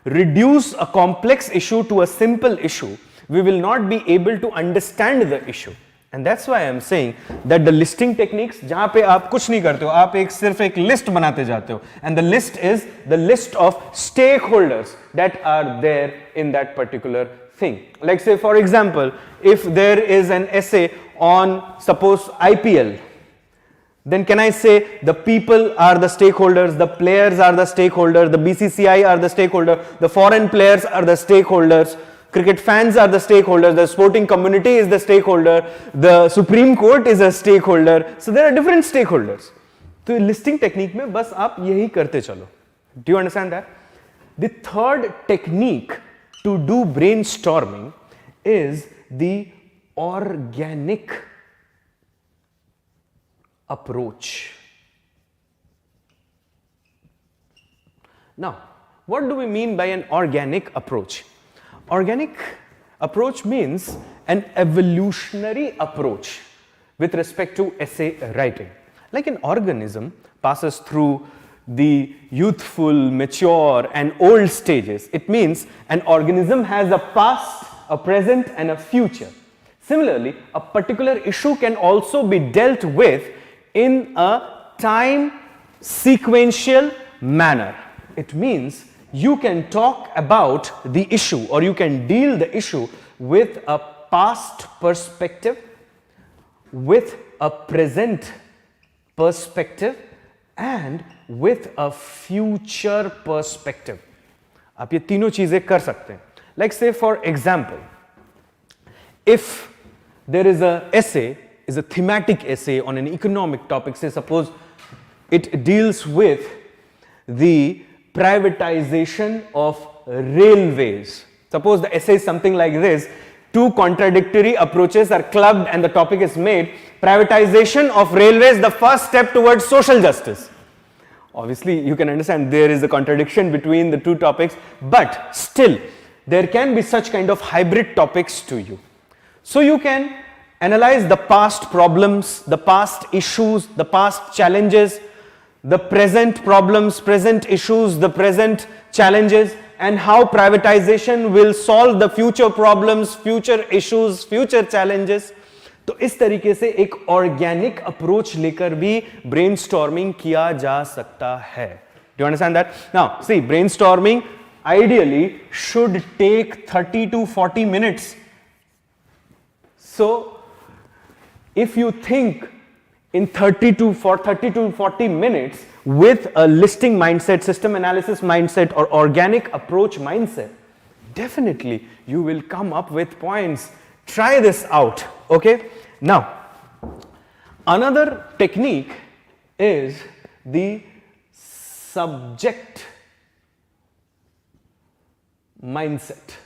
reduce a complex issue to a simple issue, we will not be able to understand the issue. And that's why I'm saying that the listing techniques, जहाँ पे आप कुछ नहीं करते हो, आप सिर्फ एक list बनाते जाते हो, and the list is the list of stakeholders that are there in that particular thing. Like say for example, if there is an essay on suppose IPL, then can I say the people are the stakeholders, the players are the stakeholders, the BCCI are the stakeholder, the foreign players are the stakeholders, cricket fans are the stakeholders, the sporting community is the stakeholder, the Supreme Court is a stakeholder. So there are different stakeholders. So listing technique में बस आप यही करते चलो. Do you understand that? The third technique to do brainstorming is the organic approach. Now, what do we mean by an organic approach? Organic approach means an evolutionary approach with respect to essay writing. Like an organism passes through the youthful, mature and old stages. It means an organism has a past, a present and a future. Similarly, a particular issue can also be dealt with in a time sequential manner. It means you can talk about the issue or you can deal the issue with a past perspective, with a present perspective and with a future perspective. आप ये तीनों चीजें कर सकते हैं. Like say for example, if there is a essay, is a thematic essay on an economic topic, say suppose it deals with the privatization of railways. Suppose the essay is something like this: two contradictory approaches are clubbed and the topic is made privatization of railways, the first step towards social justice. Obviously you can understand there is a contradiction between the two topics, but still there can be such kind of hybrid topics to you. So you can analyze the past problems, the past issues, the past challenges, the present problems, present issues, the present challenges, and how privatization will solve the future problems, future issues, future challenges. तो इस तरीके से एक organic approach लेकर भी brainstorming किया जा सकता है. Do you understand that? Now, see, brainstorming ideally should take 30 to 40 minutes. So, if you think in 30 to 40 minutes with a listing mindset, system analysis mindset or organic approach mindset, definitely you will come up with points. Try this out, okay? Now, another technique is the subject mindset,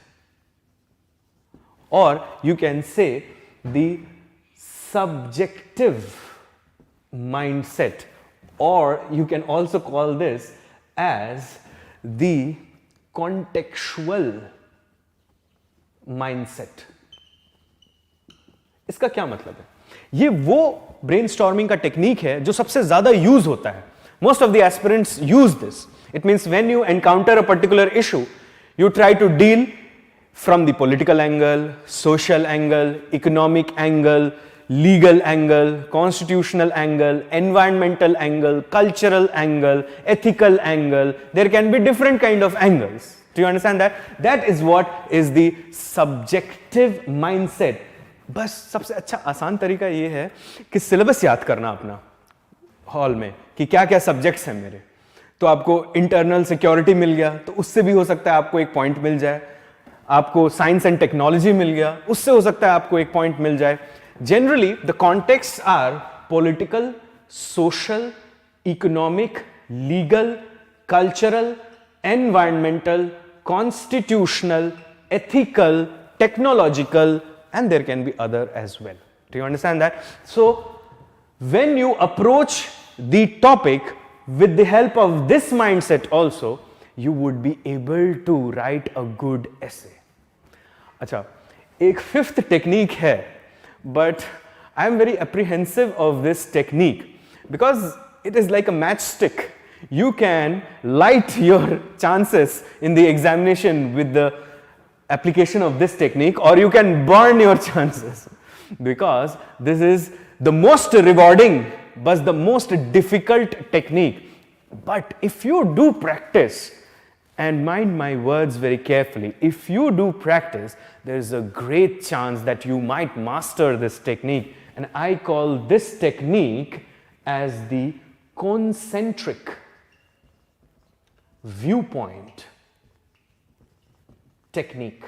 or you can say the subjective mindset, or you can also call this as the contextual mindset. इसका क्या मतलब है? ये वो brainstorming का technique है जो सबसे ज्यादा यूज होता है. Most of the aspirants use this. It means when you encounter a particular issue, you try to deal from the political angle, social angle, economic angle, legal angle, constitutional angle, environmental angle, cultural angle, ethical angle. There can be different kind of angles. Do you understand that? That is what is the subjective mindset. बस सबसे अच्छा आसान तरीका ये है कि syllabus याद करना अपना हॉल में कि क्या क्या सब्जेक्ट्स हैं मेरे. तो आपको इंटरनल सिक्योरिटी मिल गया तो उससे भी हो सकता है आपको एक पॉइंट मिल जाए. आपको साइंस एंड टेक्नोलॉजी मिल गया, उससे हो सकता है आपको एक पॉइंट मिल जाए. Generally, the contexts are political, social, economic, legal, cultural, environmental, constitutional, ethical, technological, and there can be other as well. Do you understand that? So, when you approach the topic with the help of this mindset also, you would be able to write a good essay. अच्छा, एक fifth technique है, but I am very apprehensive of this technique because it is like a matchstick. You can light your chances in the examination with the application of this technique, or you can burn your chances because this is the most rewarding but the most difficult technique. But if you do practice, and mind my words very carefully, if you do practice, there is a great chance that you might master this technique, and I call this technique as the concentric viewpoint technique.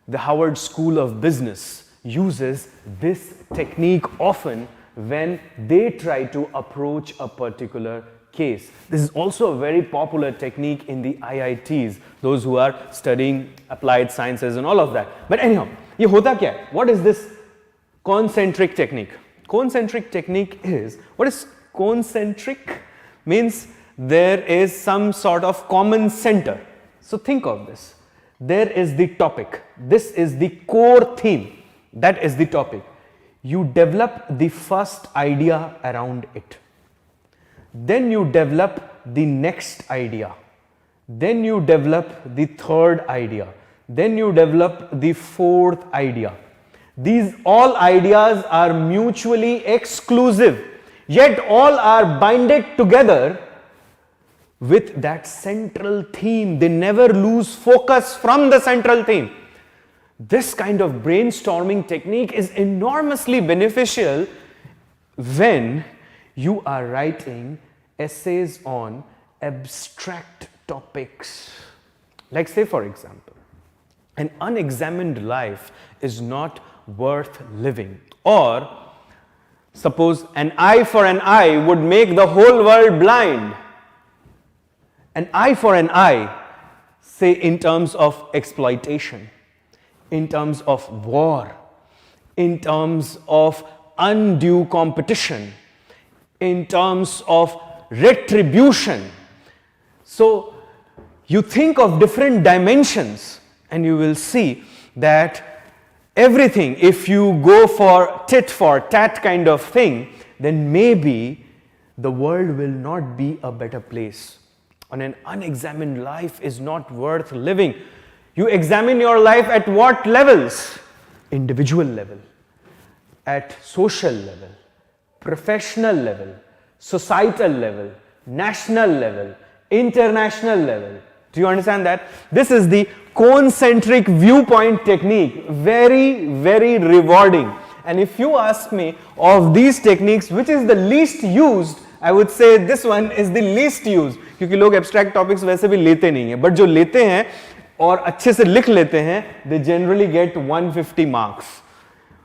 The Harvard School of Business uses this technique often when they try to approach a particular case. This is also a very popular technique in the IITs, those who are studying applied sciences and all of that. But anyhow, ये होता क्या है? What is this concentric technique? Concentric technique is, what is Concentric means there is some sort of common center. So think of this. There is the topic. This is the core theme. That is the topic. You develop the first idea around it. Then you develop the next idea. Then you develop the third idea. Then you develop the fourth idea. These all ideas are mutually exclusive, yet all are binded together with that central theme. They never lose focus from the central theme. This kind of brainstorming technique is enormously beneficial when you are writing essays on abstract topics. Like, say for example, an unexamined life is not worth living. Or suppose an eye for an eye would make the whole world blind. An eye for an eye, say in terms of exploitation, in terms of war, in terms of undue competition, in terms of retribution. So you think of different dimensions and you will see that everything, if you go for tit for tat kind of thing, then maybe the world will not be a better place. And an unexamined life is not worth living. You examine your life at what levels? Individual level, at social level, professional level, societal level, national level, international level. Do you understand that? This is the concentric viewpoint technique. Very, very rewarding. And if you ask me of these techniques, which is the least used, I would say this one is the least used. क्योंकि लोग abstract topics वैसे भी लेते नहीं हैं. But जो लेते हैं और अच्छे से लिख लेते हैं, they generally get 150 marks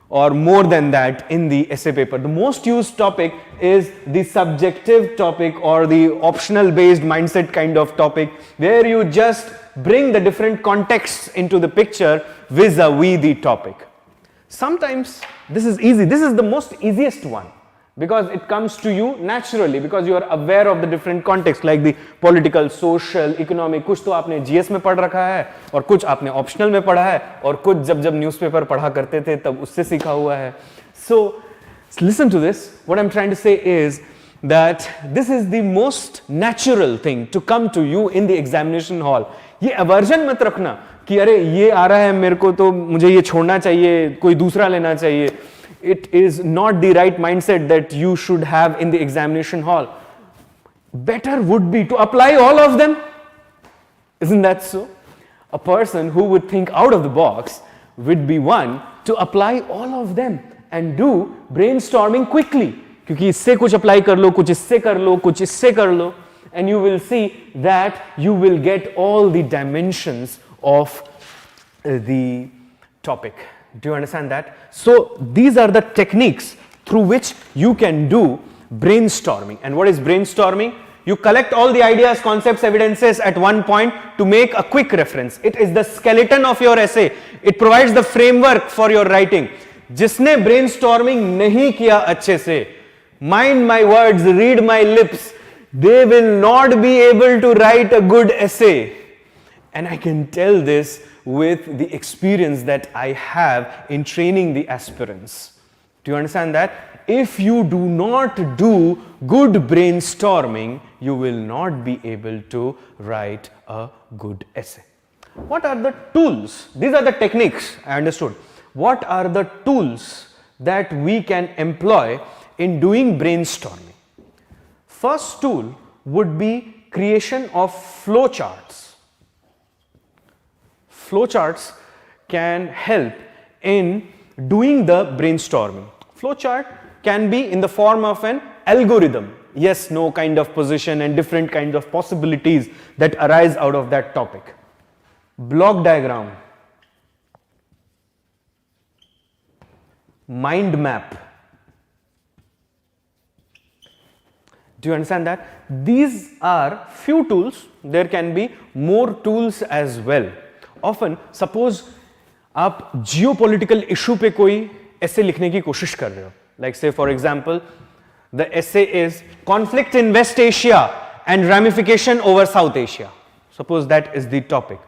or more than that in the essay paper. The most used topic is the subjective topic or the optional based mindset kind of topic, where you just bring the different contexts into the picture vis-a-vis the topic. Sometimes this is easy. This is the most easiest one because it comes to you naturally, because you are aware of the different contexts like the political, social, economic. कुछ तो आपने GS में पढ़ रखा है और कुछ आपने optional में पढ़ा है और कुछ जब न्यूज़पेपर पढ़ा करते थे तब उससे सीखा हुआ है. So listen to this. What I'm trying to say is that this is the most natural thing to come to you in the examination hall. ये aversion मत रखना कि अरे ये आ रहा है मेरे को तो मुझे ये छोड़ना चाहिए, कोई दूसरा लेना चाहिए. It is not the right mindset that you should have in the examination hall. Better would be to apply all of them. Isn't that so? A person who would think out of the box would be one to apply all of them and do brainstorming quickly. क्योंकि इससे कुछ apply कर लो, कुछ इससे कर लो, कुछ इससे कर लो, and you will see that you will get all the dimensions of the topic. Do you understand that? So these are the techniques through which you can do brainstorming. And what is brainstorming? You collect all the ideas, concepts, evidences at one point to make a quick reference. It is the skeleton of your essay. It provides the framework for your writing. जिसने brainstorming नहीं किया अच्छे से, mind my words, read my lips, they will not be able to write a good essay. And I can tell this with the experience that I have in training the aspirants. Do you understand that? If you do not do good brainstorming, you will not be able to write a good essay. What are the tools? These are the techniques, I understood. What are the tools that we can employ in doing brainstorming? First tool would be creation of flowcharts. Flowcharts can help in doing the brainstorming. Flowchart can be in the form of an algorithm, yes, no kind of position and different kinds of possibilities that arise out of that topic. Block diagram, mind map. Do you understand that? These are few tools. There can be more tools as well. Often, suppose आप geopolitical issue पे कोई ऐसे लिखने की कोशिश कर रहे हो, like say for example, The essay is conflict in West Asia and ramification over South Asia. Suppose that is the topic.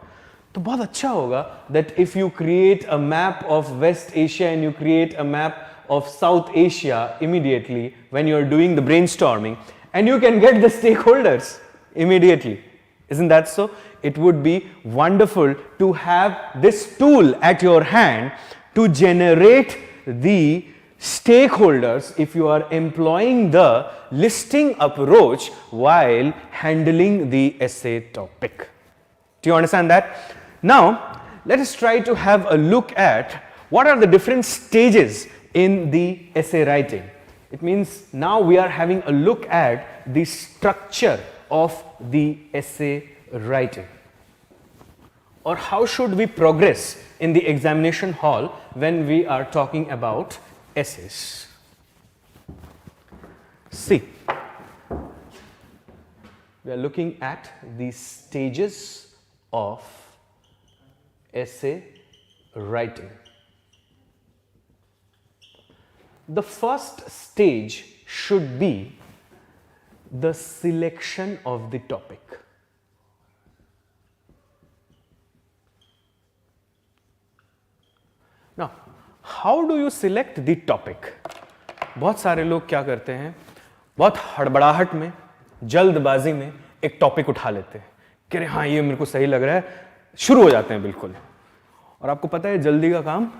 तो बहुत अच्छा होगा that if you create a map of West Asia and you create a map of South Asia immediately when you are doing the brainstorming, and you can get the stakeholders immediately. Isn't that so? It would be wonderful to have this tool at your hand to generate the stakeholders if you are employing the listing approach while handling the essay topic. Do you understand that? Now, let us try to have a look at what are the different stages in the essay writing. It means now we are having a look at the structure of the essay writing, or how should we progress in the examination hall when we are talking about essays. See, we are looking at the stages of essay writing. The first stage should be the selection of the topic. Now, how do you select the topic? बहुत सारे लोग क्या करते हैं, बहुत हड़बड़ाहट में, जल्दबाजी में एक टॉपिक उठा लेते हैं कि हाँ ये मेरे को सही लग रहा है, शुरू हो जाते हैं बिल्कुल. और आपको पता है जल्दी का काम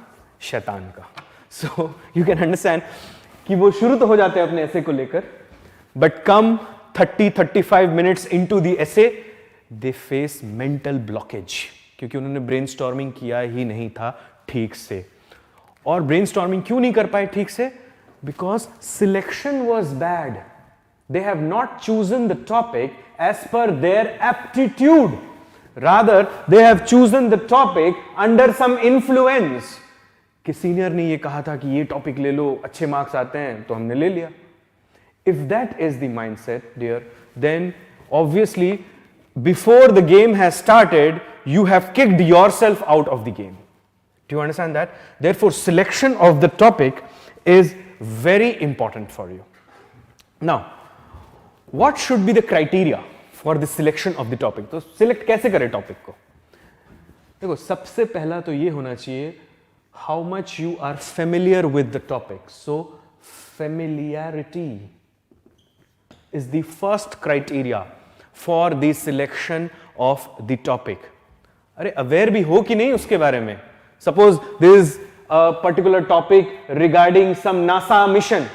शैतान का. So you can understand कि वो शुरू तो हो जाते हैं अपने essay को लेकर, but come 30-35 minutes into the essay, they face mental blockage क्योंकि उन्होंने brainstorming किया ही नहीं था ठीक से. और brainstorming क्यों नहीं कर पाए ठीक से? Because selection was bad. They have not chosen the topic as per their aptitude. Rather, they have chosen the topic under some influence. कि सीनियर ने ये कहा था कि ये टॉपिक ले लो, अच्छे मार्क्स आते हैं, तो हमने ले लिया. If that is the mindset, dear, then obviously before the game has started, you have kicked yourself out of the game. Do you understand that? Therefore, selection of the topic is very important for you. Now, what should be the criteria for the selection of the topic? तो select कैसे करें topic को? देखो, सबसे पहला तो ये होना चाहिए how much you are familiar with the topic. So, familiarity is the first criteria for the selection of the topic. अरे aware भी हो कि नहीं उसके बारे में? Suppose there is a particular topic regarding some NASA mission.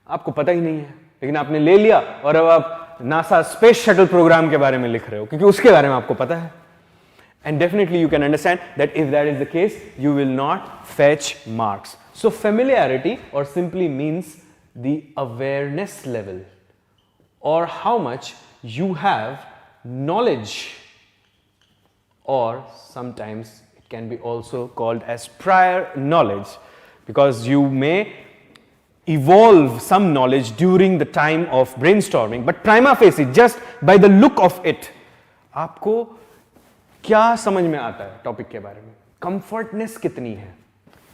आपको पता ही नहीं है, लेकिन आपने ले लिया और अब आप NASA स्पेस शटल प्रोग्राम के बारे में लिख रहे हो क्योंकि उसके बारे में आपको पता है. And definitely you can understand that if that is the case, you will not fetch marks. So familiarity or simply means the awareness level or how much you have knowledge, or sometimes it can be also called as prior knowledge, because you may evolve some knowledge during the time of brainstorming, but prima facie, just by the look of it, आपको क्या समझ में आता है topic के बारे में, comfortness कितनी है,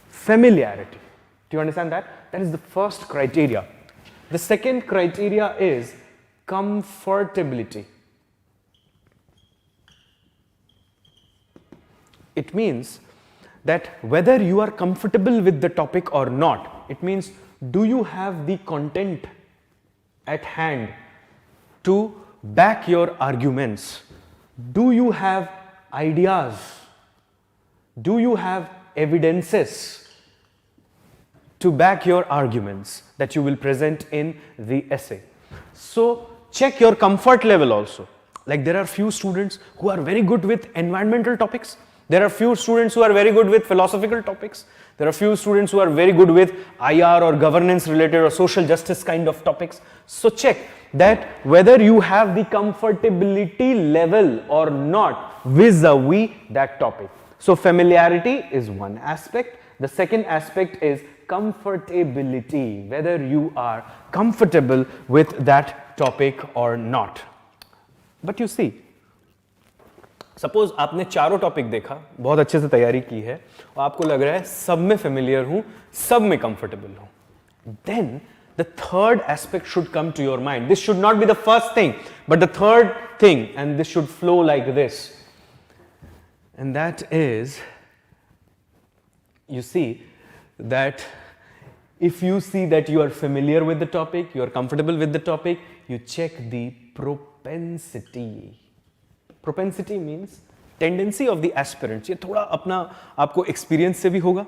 familiarity. Do you understand that? That is the first criteria. The second criteria is comfortability. It means that whether you are comfortable with the topic or not, it means do you have the content at hand to back your arguments? Do you have ideas? Do you have evidences to back your arguments that you will present in the essay? So check your comfort level also. Like there are few students who are very good with environmental topics. There are few students who are very good with philosophical topics. There are few students who are very good with IR or governance related or social justice kind of topics. So check that whether you have the comfortability level or not vis-a-vis that topic. So familiarity is one aspect. The second aspect is comfortability, whether you are comfortable with that topic or not. But you see, suppose आपने चारों topic देखा, बहुत अच्छे से तैयारी की है और आपको लग रहा है सब में फेमिलियर हूं, सब में कंफर्टेबल हूं, then the third aspect should come to your mind. This should not be the first thing, but the third thing, and this should flow like this. And that is, you see, that if you see that you are familiar with the topic, you are comfortable with the topic, you check the propensity. Propensity means tendency of the aspirants. ये थोड़ा अपना आपको experience से भी होगा,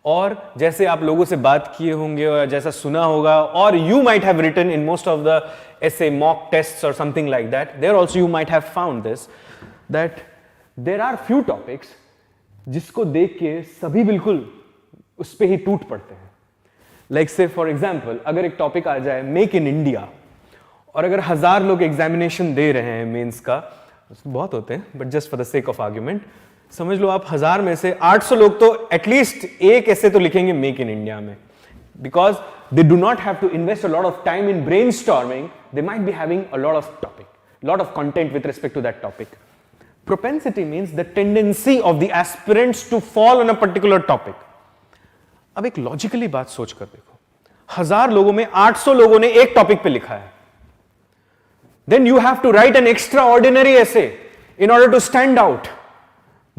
और जैसे आप लोगों से बात किए होंगे और जैसा सुना होगा, or you might have written in most of the essay mock tests or something like that, there also you might have found this, that there are few topics जिसको देख के सभी बिल्कुल उस पे ही टूट पड़ते हैं. Like say for example, अगर एक टॉपिक आ जाए मेक इन इंडिया, और अगर 1000 लोग एग्जामिनेशन दे रहे हैं मेंस का, बहुत होते हैं, but just for the sake of argument, समझ लो आप 1000 में से 800 लोग तो एटलीस्ट एक ऐसे तो लिखेंगे मेक इन इंडिया में, because they do not have to invest a lot of time in brainstorming, they might be having a lot of topic, lot of content with respect to that topic. Propensity means the tendency of the aspirants to fall on a particular topic. अब एक logically बात सोच कर देखो, 1000 लोगों में 800 लोगों ने एक टॉपिक पे लिखा है. Then you have to write an extraordinary essay in order to stand out,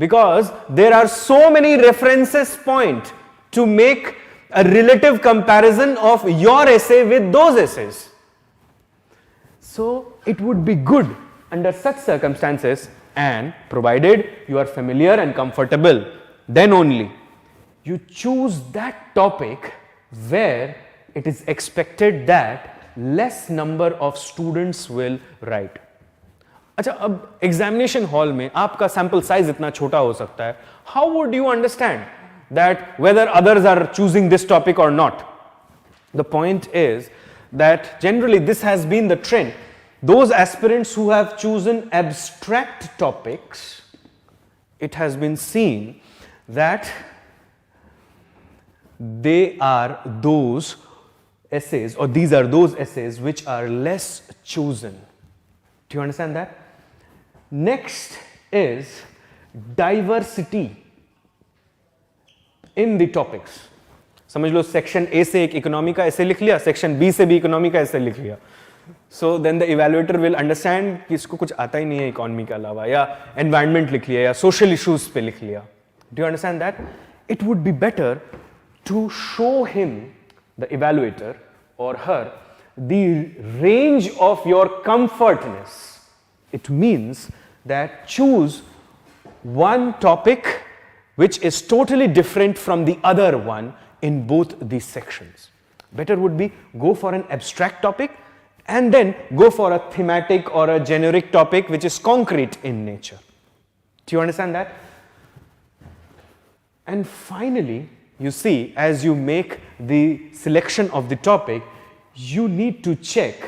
because there are so many references point to make a relative comparison of your essay with those essays. So it would be good under such circumstances, and provided you are familiar and comfortable, then only you choose that topic where it is expected that less number of students will write. अच्छा, अब examination hall में आपका sample size इतना छोटा हो सकता है. How would you understand that whether others are choosing this topic और not? The point is that generally this has been the trend. Those aspirants who have chosen abstract topics, it has been seen that they are those essays, or these are those essays which are less chosen. Do you understand that? Next is diversity in the topics. समझ लो section A से एक economy का ऐसे लिख लिया, section B से भी economy का ऐसे लिख लिया. So then the evaluator will understand कि इसको कुछ आता ही नहीं है इकोनॉमी के अलावा, या एनवायरनमेंट लिख लिया या सोशल इश्यूज पे लिख लिया. Do you understand that? It would be better to show him, the evaluator or her, the range of your comfortness. It means that choose one topic which is totally different from the other one in both these sections. Better would be go for an abstract topic and then go for a thematic or a generic topic which is concrete in nature. Do you understand that? And finally, you see, as you make the selection of the topic, you need to check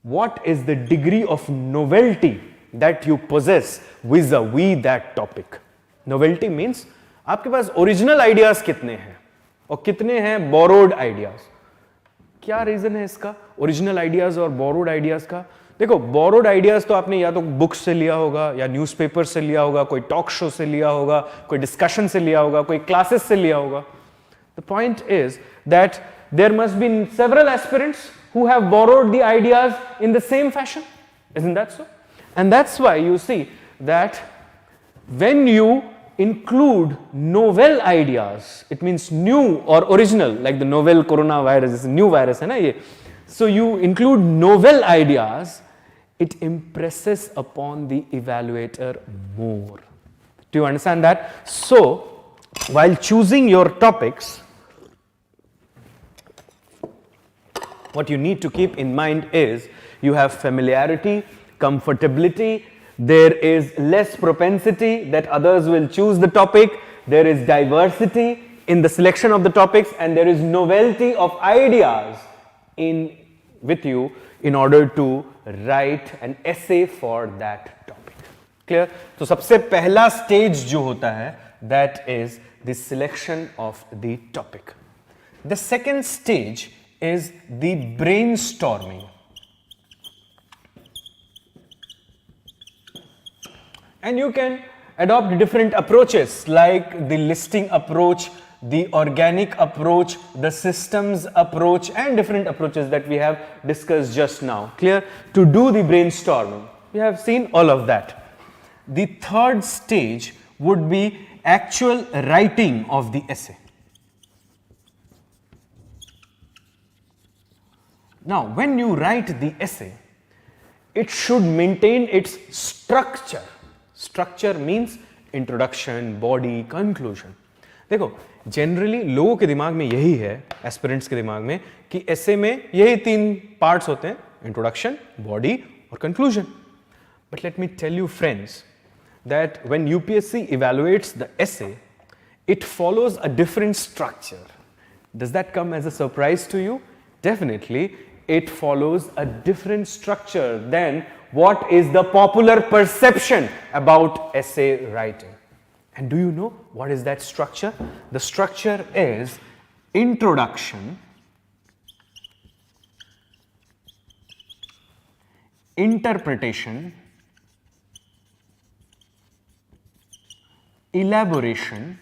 what is the degree of novelty that you possess vis-a-vis that topic. Novelty means आपके पास original ideas कितने हैं और कितने हैं borrowed ideas. क्या reason है इसका, original ideas और बोरोड आइडियाज का? देखो, बोरोड आइडियाज तो आपने या तो बुक से लिया होगा, या न्यूज़पेपर से लिया होगा, कोई टॉक शो से लिया होगा, कोई डिस्कशन से लिया होगा, कोई क्लासेस से लिया होगा. The point is that there must be several aspirants who have borrowed the ideas in the same fashion. Isn't that so? And that's why you see that when you include novel ideas, it means new or original, like the novel coronavirus is a new virus hai na ye. So you include novel ideas, it impresses upon the evaluator more. Do you understand that? So while choosing your topics, what you need to keep in mind is you have familiarity, comfortability, there is less propensity that others will choose the topic, there is diversity in the selection of the topics, and there is novelty of ideas with you in order to write an essay for that topic. Clear? So सबसे पहला stage जो होता है, that is the selection of the topic. The second stage is the brainstorming. And you can adopt different approaches, like the listing approach, the organic approach, the systems approach, and different approaches that we have discussed just now. Clear? To do the brainstorming. We have seen all of that. The third stage would be actual writing of the essay. Now, when you write the essay, it should maintain its structure. Structure means introduction, body, conclusion. देखो, generally लोगों के दिमाग में यही है, aspirants के दिमाग में, कि essay में यही 3 parts होते हैं, introduction, body और conclusion. But let me tell you friends, that when UPSC evaluates the essay, it follows a different structure. Does that come as a surprise to you? Definitely, it follows a different structure than what is the popular perception about essay writing. And do you know what is that structure? The structure is introduction, interpretation, elaboration,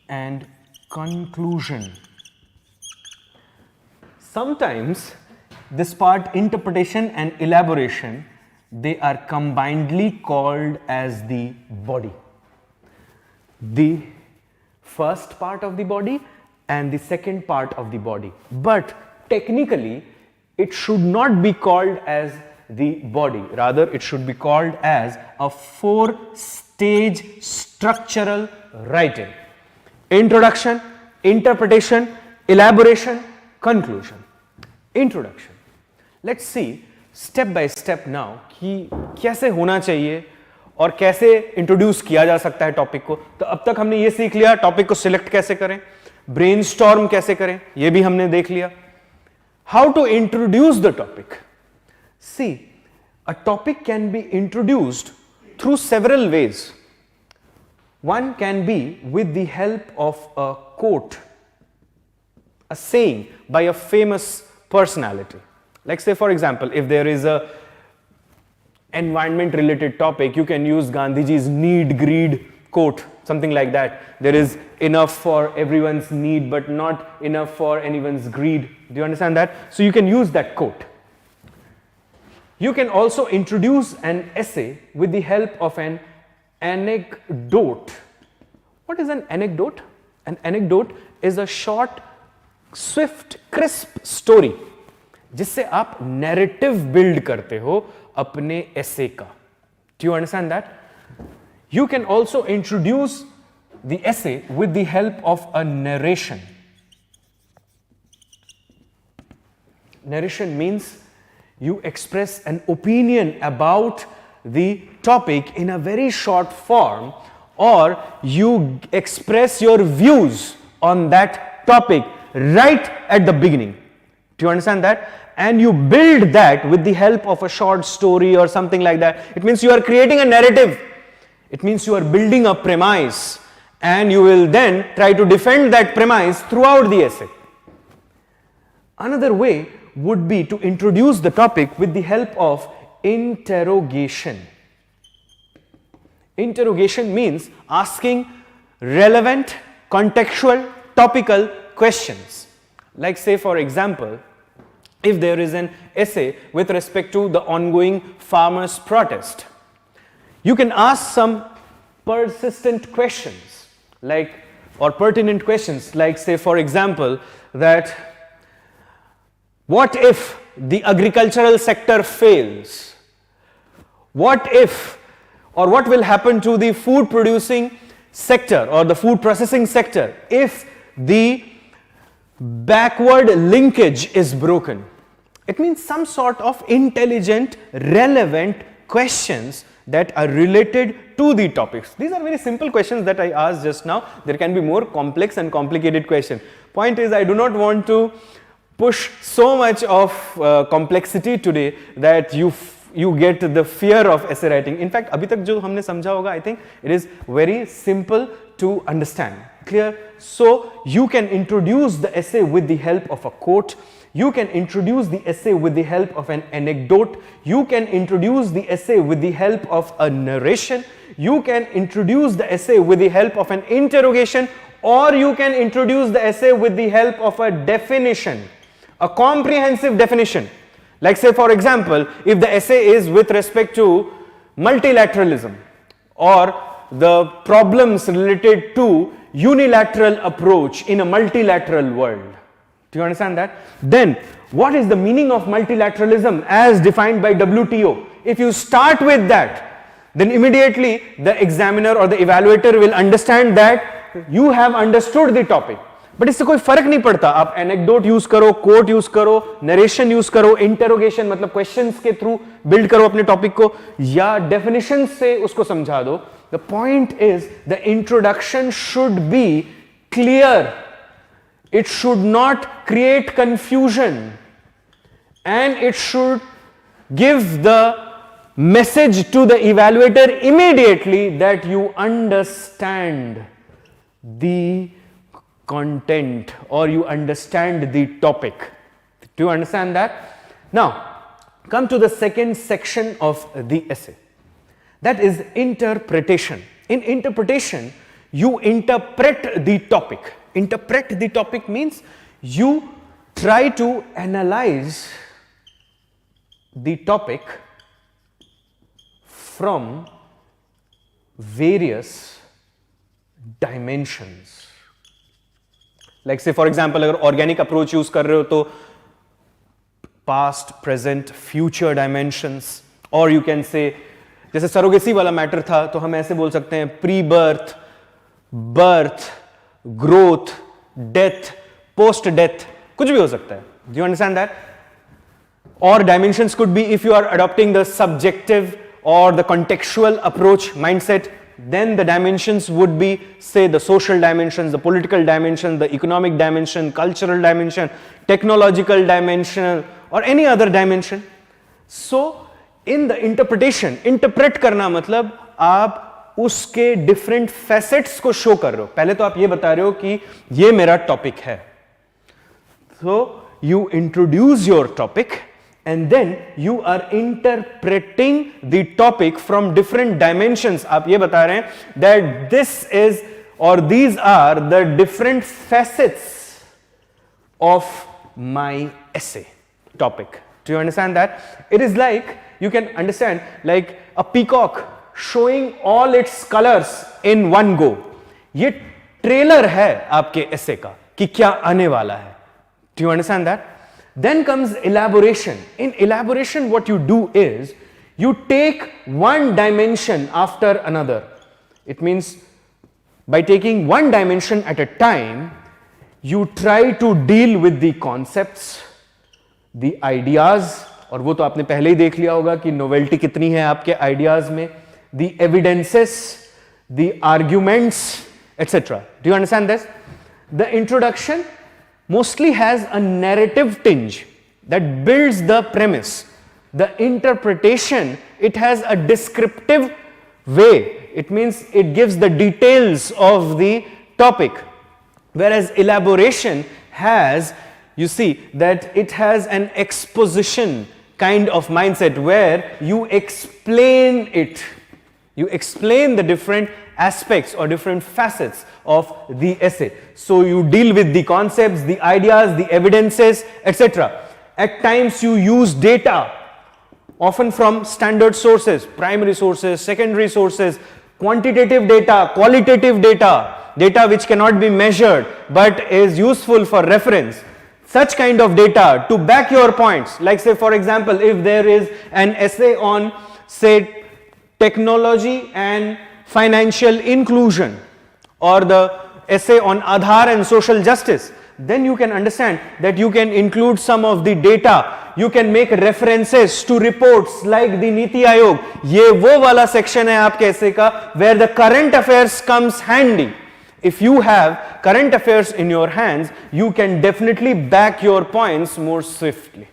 and conclusion. Sometimes this part, interpretation and elaboration, they are combinedly called as the body. The first part of the body and the second part of the body. But technically, it should not be called as the body. Rather, it should be called as a 4-stage structural writing. Introduction, interpretation, elaboration, conclusion. Introduction. Let's see step by step now कि कैसे होना चाहिए और कैसे introduce किया जा सकता है टॉपिक को. तो अब तक हमने ये सीख लिया टॉपिक को सिलेक्ट कैसे करें, ब्रेनस्टॉर्म कैसे करें, ये भी हमने देख लिया. How to introduce the topic. See, a topic can be introduced through several ways. One can be with the help of a quote, a saying by a famous personality. Like say for example, if there is a environment related topic, you can use Gandhiji's need greed quote, something like that. There is enough for everyone's need but not enough for anyone's greed. Do you understand that? So you can use that quote. You can also introduce an essay with the help of an anecdote. What is an anecdote? An anecdote is a short, swift, crisp story जिससे आप narrative build करते हो अपने essay का. Do you understand that? You can also introduce the essay with the help of a narration. Narration means you express an opinion about the topic in a very short form, or you express your views on that topic right at the beginning. Do you understand that? And you build that with the help of a short story or something like that. It means you are creating a narrative. It means you are building a premise, and you will then try to defend that premise throughout the essay. Another way would be to introduce the topic with the help of interrogation. Interrogation means asking relevant, contextual, topical questions. Like say for example, if there is an essay with respect to the ongoing farmers' protest, you can ask some persistent questions like, or pertinent questions like say for example that what if the agricultural sector fails? What if, or what will happen to the food producing sector or the food processing sector if the backward linkage is broken? It means some sort of intelligent, relevant questions that are related to the topics. These are very simple questions that I asked just now. There can be more complex and complicated questions. Point is, I do not want to push so much of complexity today that you get the fear of essay writing. In fact, अभी तक जो हमने समझा होगा, I think it is very simple to understand. Clear? So you can introduce the essay with the help of a quote. You can introduce the essay with the help of an anecdote. You can introduce the essay with the help of a narration. You can introduce the essay with the help of an interrogation, or you can introduce the essay with the help of a definition, a comprehensive definition. Like say for example, if the essay is with respect to multilateralism or the problems related to unilateral approach in a multilateral world. Do you understand that? Then what is the meaning of multilateralism as defined by WTO? If you start with that, then immediately the examiner or the evaluator will understand that you have understood the topic. But इससे कोई फर्क नहीं पड़ता आप anecdote use करो, coat use करो, narration use करो, interrogation मतलब क्वेश्चंस के थ्रू बिल्ड करो अपने टॉपिक को, या डेफिनेशन से उसको समझा दो. The point is the introduction should be clear. It should not create confusion, and it should give the message to the evaluator immediately that you understand the content or you understand the topic. Do you understand that? Now, come to the second section of the essay. That is interpretation. In interpretation, you interpret the topic. Interpret the topic means you try to analyze the topic from various dimensions. Like say for example, अगर organic approach use कर रहे हो तो past, present, future dimensions, or you can say जैसे surrogacy वाला matter था तो हम ऐसे बोल सकते हैं pre-birth, birth, growth, death, post-death, कुछ भी हो सकता है. Do you understand that? Or dimensions could be if you are adopting the subjective or the contextual approach mindset, then the dimensions would be say the social dimensions, the political dimension, the economic dimension, cultural dimension, technological dimension, or any other dimension. So in the interpretation, interpret करना मतलब आप उसके different facets को show कर रहे हो. पहले तो आप ये बता रहे हो कि ये मेरा topic है. So you introduce your topic and then you are interpreting the topic from different dimensions. आप ये बता रहे हैं that this is or these are the different facets of my essay topic. Do you understand that? It is like, you can understand like a peacock showing all its colors in one go. ये trailer है आपके essay का कि क्या आने वाला है. Do you understand that? Then comes elaboration. In elaboration, what you do is you take one dimension after another. It means by taking one dimension at a time, you try to deal with the concepts, the ideas, और वो तो आपने पहले ही देख लिया होगा कि novelty कितनी है आपके ideas में, the evidences, the arguments, etc. Do you understand this? The introduction mostly has a narrative tinge that builds the premise. The interpretation, it has a descriptive way. It means it gives the details of the topic. Whereas elaboration has, you see, that it has an exposition kind of mindset where you explain it. You explain the different aspects or different facets of the essay. So you deal with the concepts, the ideas, the evidences, etc. At times you use data, often from standard sources, primary sources, secondary sources, quantitative data, qualitative data, data which cannot be measured but is useful for reference. Such kind of data to back your points. Like say for example, if there is an essay on say technology and financial inclusion, or the essay on Aadhaar and social justice, then you can understand that you can include some of the data. You can make references to reports like the Niti Aayog. ये वो वाला section है आपके essay का where the current affairs comes handy. If you have current affairs in your hands, you can definitely back your points more swiftly.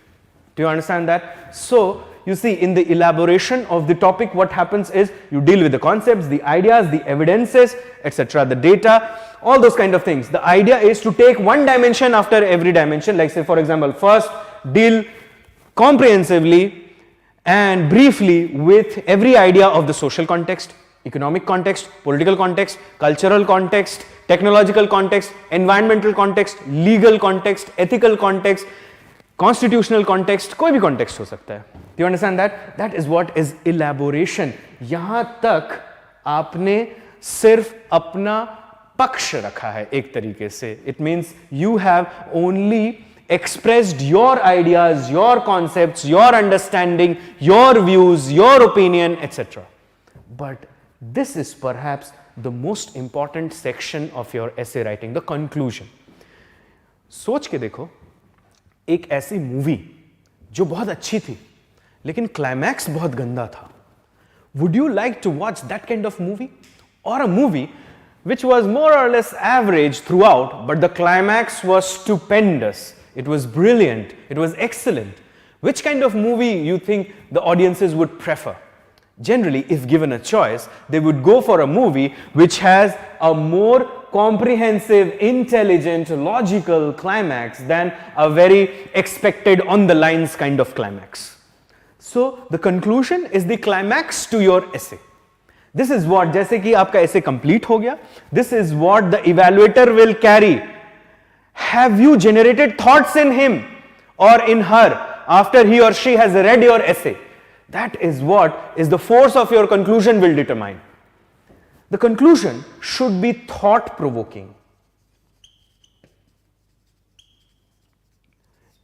Do you understand that? So you see, in the elaboration of the topic, what happens is you deal with the concepts, the ideas, the evidences, etc., the data. all those kind of things. The idea is to take one dimension after every dimension, like say for example, first deal comprehensively and briefly with every idea of the social context, economic context, political context, cultural context, technological context, environmental context, legal context, ethical context, constitutional context, कोई भी context हो सकता है. Do you understand that? That is what is elaboration. यहाँ तक आपने सिर्फ अपना पक्ष रखा है एक तरीके से. It means you have only expressed your ideas, your concepts, your understanding, your views, your opinion, etc. But this is perhaps the most important section of your essay writing, the conclusion. सोच के देखो, एक ऐसी movie जो बहुत अच्छी थी लेकिन क्लाइमैक्स बहुत गंदा था. Would you like to watch that kind of movie? Or a movie which was more or less average throughout, but the climax was stupendous. It was brilliant. It was excellent. Which kind of movie you think the audiences would prefer? Generally, if given a choice, they would go for a movie which has a more comprehensive, intelligent, logical climax than a very expected on the lines kind of climax. So, the conclusion is the climax to your essay. This is what, जैसे कि आपका essay complete हो गया, this is what the evaluator will carry. Have you generated thoughts in him or in her after he or she has read your essay? That is what is the force of your conclusion will determine. The conclusion should be thought-provoking.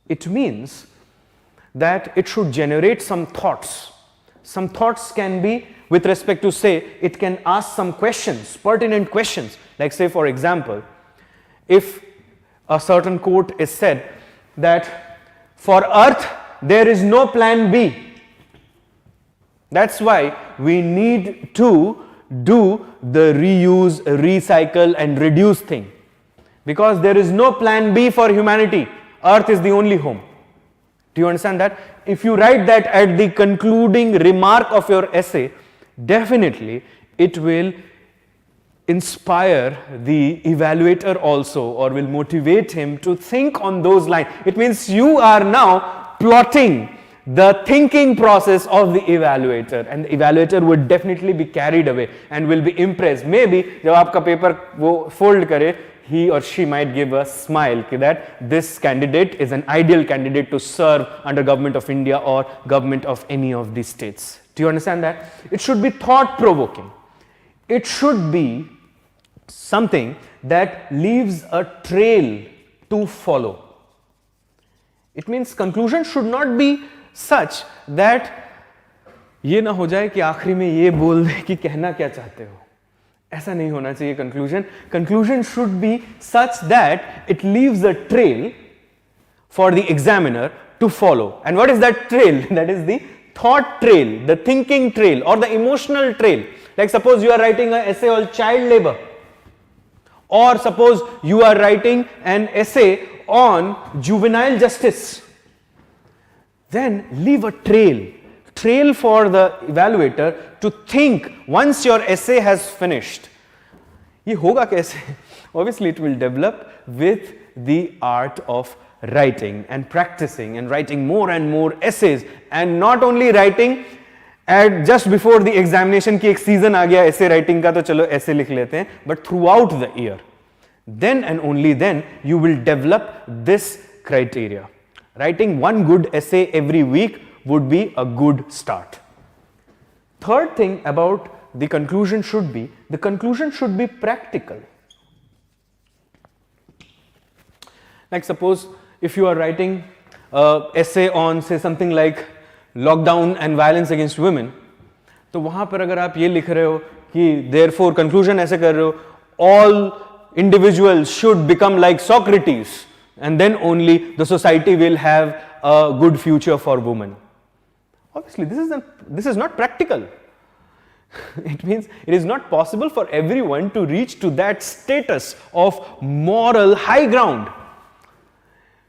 It means that it should generate some thoughts. Some thoughts can be with respect to, say, it can ask some questions, pertinent questions. Like say for example, if a certain quote is said that for Earth there is no plan B. That's why we need to do the reuse, recycle and reduce thing. Because there is no plan B for humanity. Earth is the only home. Do you understand that? If you write that at the concluding remark of your essay, definitely it will inspire the evaluator also, or will motivate him to think on those lines. It means you are now plotting the thinking process of the evaluator, and the evaluator would definitely be carried away and will be impressed. Maybe जब आपका paper वो fold करे, he or she might give a smile that this candidate is an ideal candidate to serve under government of India or government of any of these states. Do you understand that? It should be thought-provoking. It should be something that leaves a trail to follow. It means conclusion should not be such that ये ना हो जाए कि आखिरी में ये बोल दे कि कहना क्या चाहते हो. ऐसा नहीं होना चाहिए conclusion. Conclusion should be such that it leaves a trail for the examiner to follow. And what is that trail? That is the thought trail, the thinking trail, or the emotional trail. Like suppose you are writing an essay on child labor, or suppose you are writing an essay on juvenile justice. Then leave a trail for the evaluator to think once your essay has finished. ये होगा कैसे? Obviously it will develop with the art of writing and practicing and writing more and more essays, and not only writing at just before the examination की एक season आ गया essay writing का तो चलो essay लिख लेते हैं, but throughout the year. Then and only then you will develop this criteria. Writing one good essay every week would be a good start. Third thing about the conclusion should be, the conclusion should be practical. Like suppose if you are writing an essay on say something like lockdown and violence against women, तो वहाँ पर अगर आप ये लिख रहे हो कि therefore conclusion ऐसे कर रहे हो, all individuals should become like Socrates, and then only the society will have a good future for women. Obviously, this is not practical. It means it is not possible for everyone to reach to that status of moral high ground.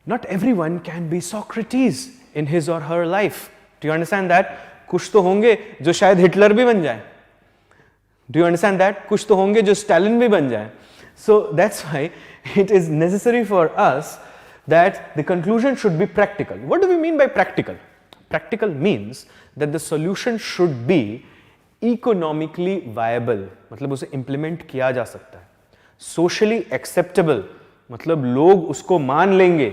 Not everyone can be Socrates in his or her life. Do you understand that? कुछ तो होंगे जो शायद Hitler भी बन जाए. Do you understand that? कुछ तो होंगे जो स्टालिन भी बन जाए. So that's why it is necessary for us that the conclusion should be practical. What do we mean by practical? Practical means that the solution should be economically viable, मतलब उसे implement किया जा सकता है. Socially acceptable, मतलब लोग उसको मान लेंगे.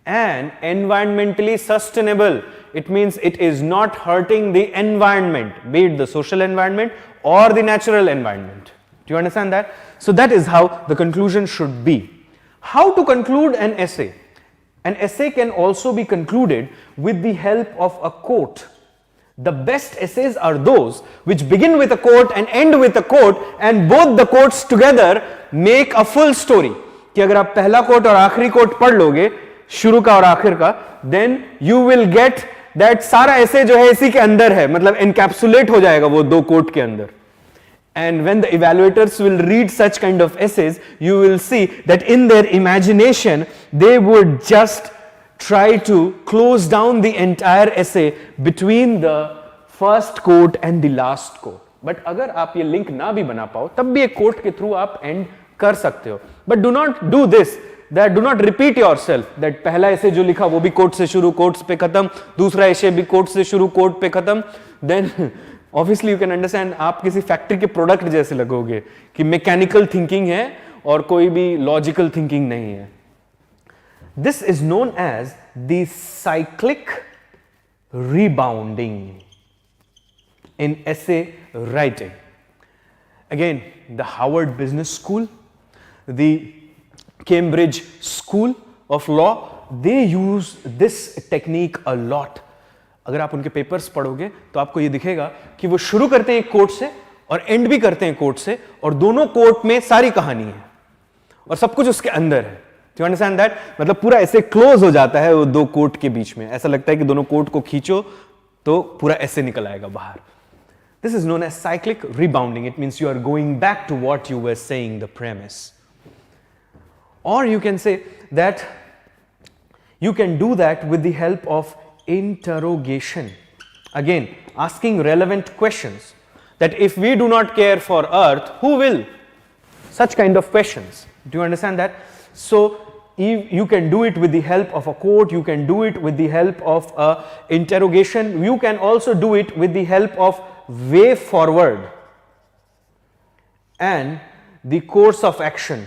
And environmentally sustainable, it means it is not hurting the environment, be it the social environment or the natural environment. Do you understand that? So that is how the conclusion should be. How to conclude an essay? An essay can also be concluded with the help of a quote. The best essays are those which begin with a quote and end with a quote, and both the quotes together make a full story. कि अगर आप पहला quote और आखिरी quote पढ़ लोगे, शुरू का और आखिर का, then you will get that सारा essay जो है इसी के अंदर है, मतलब encapsulate हो जाएगा वो दो quote के अंदर. And when the evaluators will read such kind of essays, you will see that in their imagination, they would just try to close down the entire essay between the first quote and the last quote. But अगर आप ये link ना भी बना पाओ, तब भी एक quote के through आप end कर सकते हो. But do not do this, that do not repeat yourself, that पहला essay जो लिखा वो भी quote से शुरू, quotes पे खत्म, दूसरा essay भी quote से शुरू, quote पे खत्म. Then obviously you can understand आप किसी फैक्ट्री के प्रोडक्ट जैसे लगोगे कि मैकेनिकल थिंकिंग है और कोई भी लॉजिकल थिंकिंग नहीं है. This is known as the cyclic rebounding in essay writing. Again, the Harvard Business School, the Cambridge School of Law, they use this technique a lot. अगर आप उनके पेपर्स पढ़ोगे तो आपको ये दिखेगा कि वो शुरू करते हैं एक कोट से और एंड भी करते हैं कोट से, और दोनों कोट में सारी कहानी है और सब कुछ उसके अंदर है. Do you understand that? मतलब पूरा ऐसे क्लोज हो जाता है वो दो कोट के बीच में. ऐसा लगता है कि दोनों कोट को खींचो तो पूरा ऐसे निकल आएगा बाहर. This is known as cyclic rebounding. It means you are going back to what you were saying, the premise. Or you can say that you can do that with the help of interrogation. Again, asking relevant questions. That if we do not care for Earth, who will? Such kind of questions. Do you understand that? So, you can do it with the help of a quote, you can do it with the help of a interrogation, you can also do it with the help of way forward and the course of action.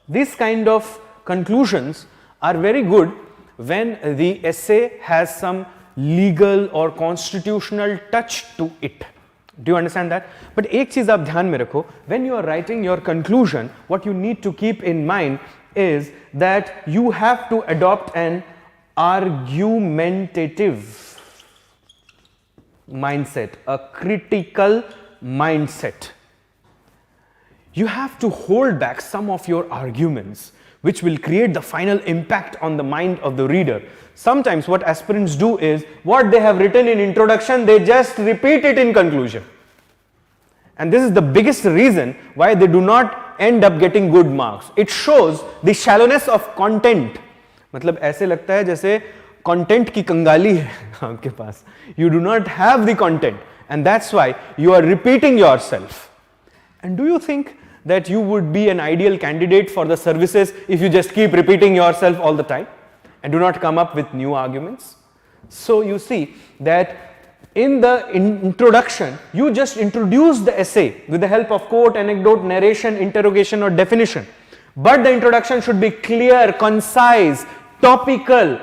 These kind of conclusions are very good when the essay has some legal or constitutional touch to it. Do you understand that? But एक चीज आप ध्यान में रखो, when you are writing your conclusion, what you need to keep in mind is that you have to adopt an argumentative mindset, a critical mindset. You have to hold back some of your arguments which will create the final impact on the mind of the reader. Sometimes what aspirants do is, what they have written in introduction, they just repeat it in conclusion. And this is the biggest reason why they do not end up getting good marks. It shows the shallowness of content. मतलब ऐसे लगता है जैसे content की कंगाली है आपके पास. You do not have the content, and that's why you are repeating yourself. And do you think that you would be an ideal candidate for the services if you just keep repeating yourself all the time and do not come up with new arguments? So you see that in the introduction, you just introduce the essay with the help of quote, anecdote, narration, interrogation or definition. But the introduction should be clear, concise, topical,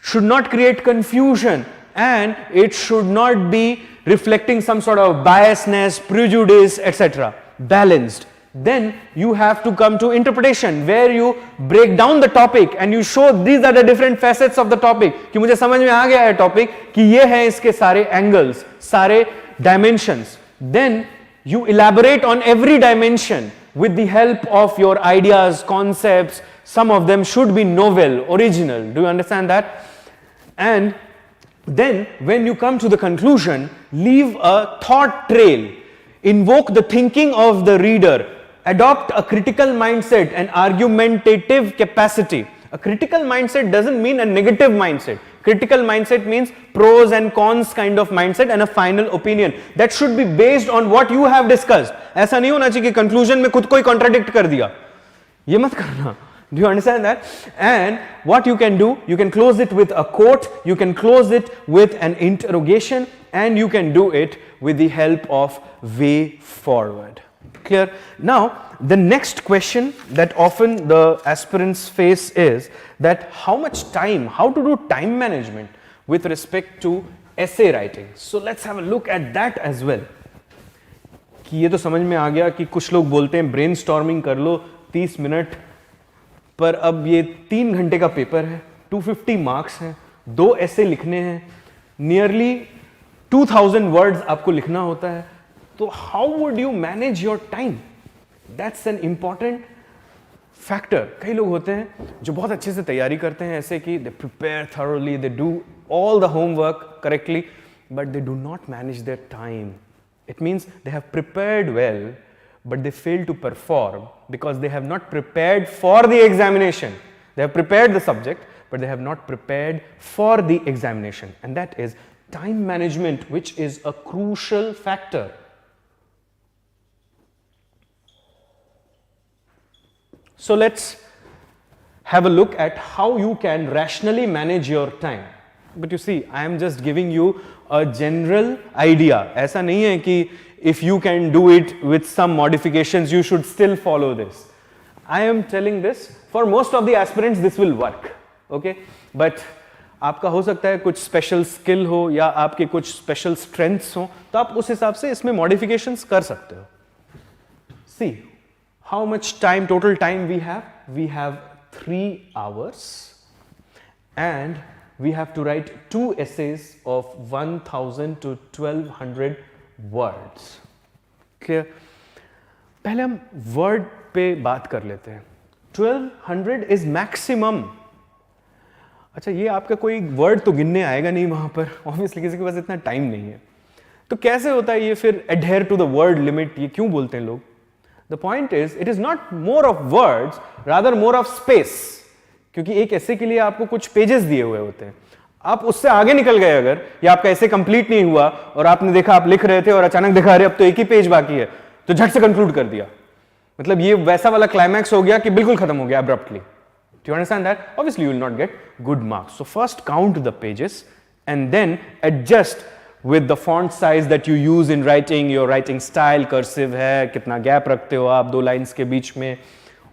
should not create confusion, and it should not be reflecting some sort of biasness, prejudice, etc. Balanced. Then you have to come to interpretation, where you break down the topic and you show these are the different facets of the topic. कि मुझे समझ में आ गया है topic कि ये हैं इसके सारे angles, सारे dimensions. Then you elaborate on every dimension with the help of your ideas, concepts. Some of them should be novel, original. Do you understand that? And then when you come to the conclusion, leave a thought trail. Invoke the thinking of the reader. Adopt a critical mindset and argumentative capacity. A critical mindset doesn't mean a negative mindset. Critical mindset means pros and cons kind of mindset and a final opinion that should be based on what you have discussed. ऐसा नहीं होना चाहिए कि conclusion में खुद को ही contradict कर दिया. ये मत करना. Do you understand that? And what you can do, you can close it with a quote, you can close it with an interrogation, and you can do it with the help of way forward. Clear? Now, the next question that often the aspirants face is that how much time, how to do time management with respect to essay writing. So let's have a look at that as well. कि ये तो समझ में आ गया कि कुछ लोग बोलते हैं ब्रेनस्टॉर्मिंग कर लो 30 मिनट, पर अब ये 3 घंटे का पेपर है, 250 मार्क्स हैं, 2 ऐसे लिखने हैं, नियरली 2000 वर्ड्स आपको लिखना होता है. तो how would you manage your time? That's an important factor. कई लोग होते हैं जो बहुत अच्छे से तैयारी करते हैं ऐसे कि they prepare thoroughly, they do all the homework correctly, but they do not manage their time. It means they have prepared well, but they fail to perform because they have not prepared for the examination. They have prepared the subject, but they have not prepared for the examination. And that is time management, which is a crucial factor. So let's have a look at how you can rationally manage your time. But you see, I am just giving you a general idea. ऐसा नहीं है कि if you can do it with some modifications, you should still follow this. I am telling this for most of the aspirants, this will work, okay? But आपका हो सकता है कुछ special skill हो या आपके कुछ special strengths हो, तो आप उस हिसाब से इसमें modifications कर सकते हो. See, how much time, total time we have? We have 3 hours and we have to write 2 essays of 1000 to 1200 words. Clear? पहले हम word पे बात कर लेते हैं. 1200 is maximum. अच्छा, ये आपका कोई word तो गिनने आएगा नहीं वहां पर, obviously किसी के पास इतना टाइम नहीं है. तो कैसे होता है ये फिर adhere to the word limit? ये क्यों बोलते हैं लोग? The point is, it is not more of words, rather more of space. क्योंकि एक ऐसे के लिए आपको कुछ पेजेस दिए हुए होते हैं. आप उससे आगे निकल गए अगर, या आपका ऐसे कंप्लीट नहीं हुआ और आपने देखा आप लिख रहे थे और अचानक दिखा रहे अब तो एक ही पेज बाकी है, तो झट से कंक्लूड कर दिया, मतलब ये वैसा वाला क्लाइमैक्स हो गया कि बिल्कुल खत्म हो गया abruptly. Do you understand that? Obviously you will not get good marks. So first count the pages and then adjust with the font size that you use in writing, your writing style, cursive है, कितना gap रखते हो आप 2 lines के बीच में,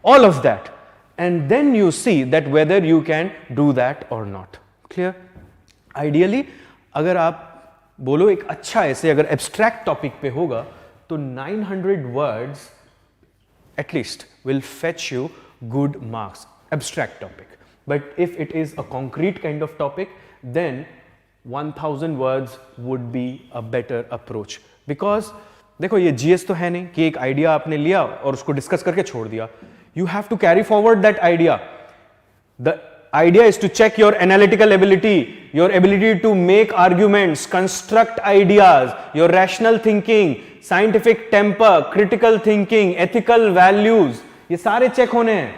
all of that. And then you see that whether you can do that or not. Clear? Ideally, अगर आप बोलो एक अच्छा ऐसे अगर abstract topic पे होगा तो 900 words at least will fetch you good marks. Abstract topic. But if it is a concrete kind of topic, then 1000 words would be a better approach. Because देखो ये GS तो है नहीं कि एक आइडिया आपने लिया और उसको डिस्कस करके छोड़ दिया. You have to carry forward that idea. The idea is to check your analytical ability, your ability to make arguments, construct ideas, your rational thinking, scientific temper, critical thinking, ethical values. ये सारे check होने हैं.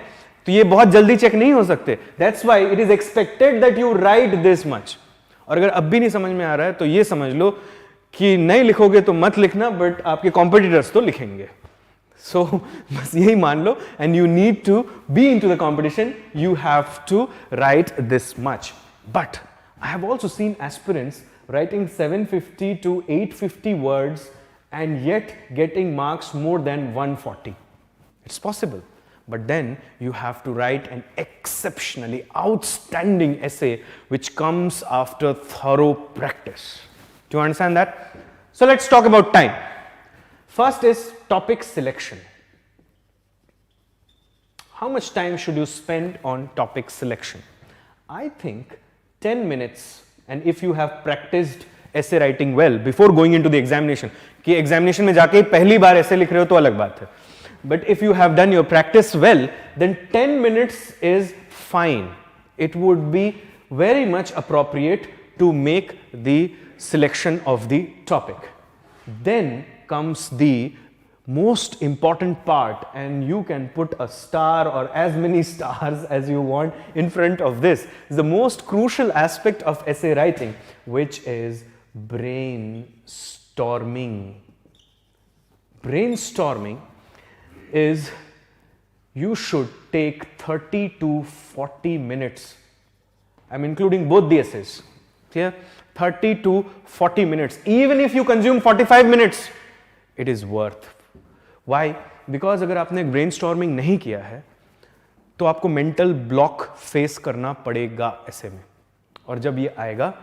तो ये बहुत जल्दी check नहीं हो सकते. That's why it is expected that you write this much. और अगर अब भी नहीं समझ में आ रहा है तो ये समझ लो कि नहीं लिखोगे तो मत लिखना, बट आपके कॉम्पिटिटर्स तो लिखेंगे. So बस यही मान लो, and you need to be into the competition, you have to write this much. But I have also seen aspirants writing 750 to 850 words and yet getting marks more than 140. It's possible. But then you have to write an exceptionally outstanding essay which comes after thorough practice. Do you understand that? So let's talk about time. First is topic selection. How much time should you spend on topic selection? I think 10 minutes, and if you have practiced essay writing well before going into the examination, कि examination में जाके पहली बार essay लिख रहे हो तो अलग बात है. But if you have done your practice well, then 10 minutes is fine. It would be very much appropriate to make the selection of the topic. Then comes the most important part, and you can put a star or as many stars as you want in front of this, is the most crucial aspect of essay writing, which is brainstorming. Brainstorming is, you should take 30 to 40 minutes. I'm including both the essays. Clear? 30 to 40 minutes. Even if you consume 45 minutes, it is worth. Why? Because अगर आपने brainstorming नहीं किया है तो आपको mental block face करना पड़ेगा ऐसे में, और जब ये आएगा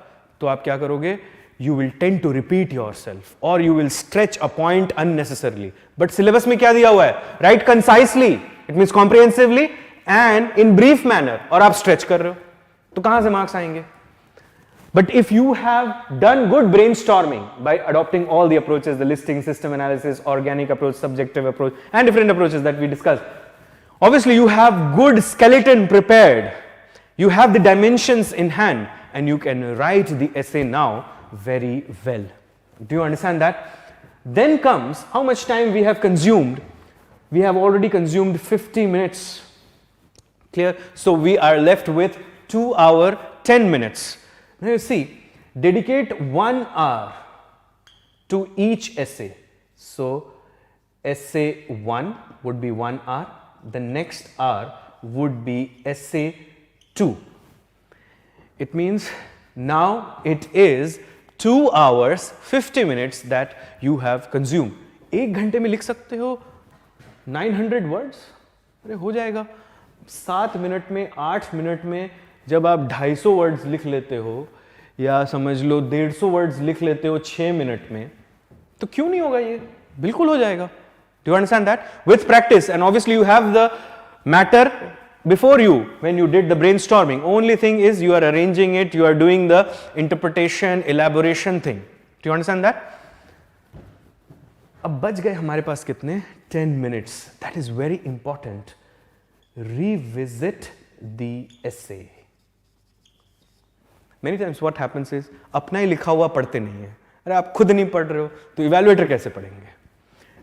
तो आप क्या करोगे? You will tend to repeat yourself or you will stretch a point unnecessarily. But syllabus में क्या दिया हुआ है? Write concisely, it means comprehensively and in brief manner, और आप stretch कर रहे हो तो कहाँ से marks आएंगे? But if you have done good brainstorming by adopting all the approaches, the listing, system analysis, organic approach, subjective approach, and different approaches that we discussed, obviously you have good skeleton prepared, you have the dimensions in hand, and you can write the essay now very well. Do you understand that? Then comes how much time we have consumed. We have already consumed 50 minutes. Clear? So we are left with 2 hours 10 minutes. Now you see, dedicate 1 hour to each essay. So essay 1 would be 1 hour, the next hour would be essay 2. It means now it is 2 hours 50 minutes that you have consumed. 1 घंटे में लिख सकते हो 900 words? अरे हो जाएगा. 7 minute में, 8 minute में जब आप 250 वर्ड्स लिख लेते हो, या समझ लो 150 वर्ड्स लिख लेते हो 6 मिनट में, तो क्यों नहीं होगा ये? बिल्कुल हो जाएगा. Do you understand that? With practice, and obviously you have the matter before you when you did the brainstorming. Only thing is you are arranging it, you are doing the interpretation, elaboration thing. Do you understand that? अब बच गए हमारे पास कितने? 10 minutes. That is very important. Revisit the essay. Many times what happens is अपना ही लिखा हुआ पढ़ते नहीं है. अरे आप खुद नहीं पढ़ रहे हो तो evaluator कैसे पढ़ेंगे?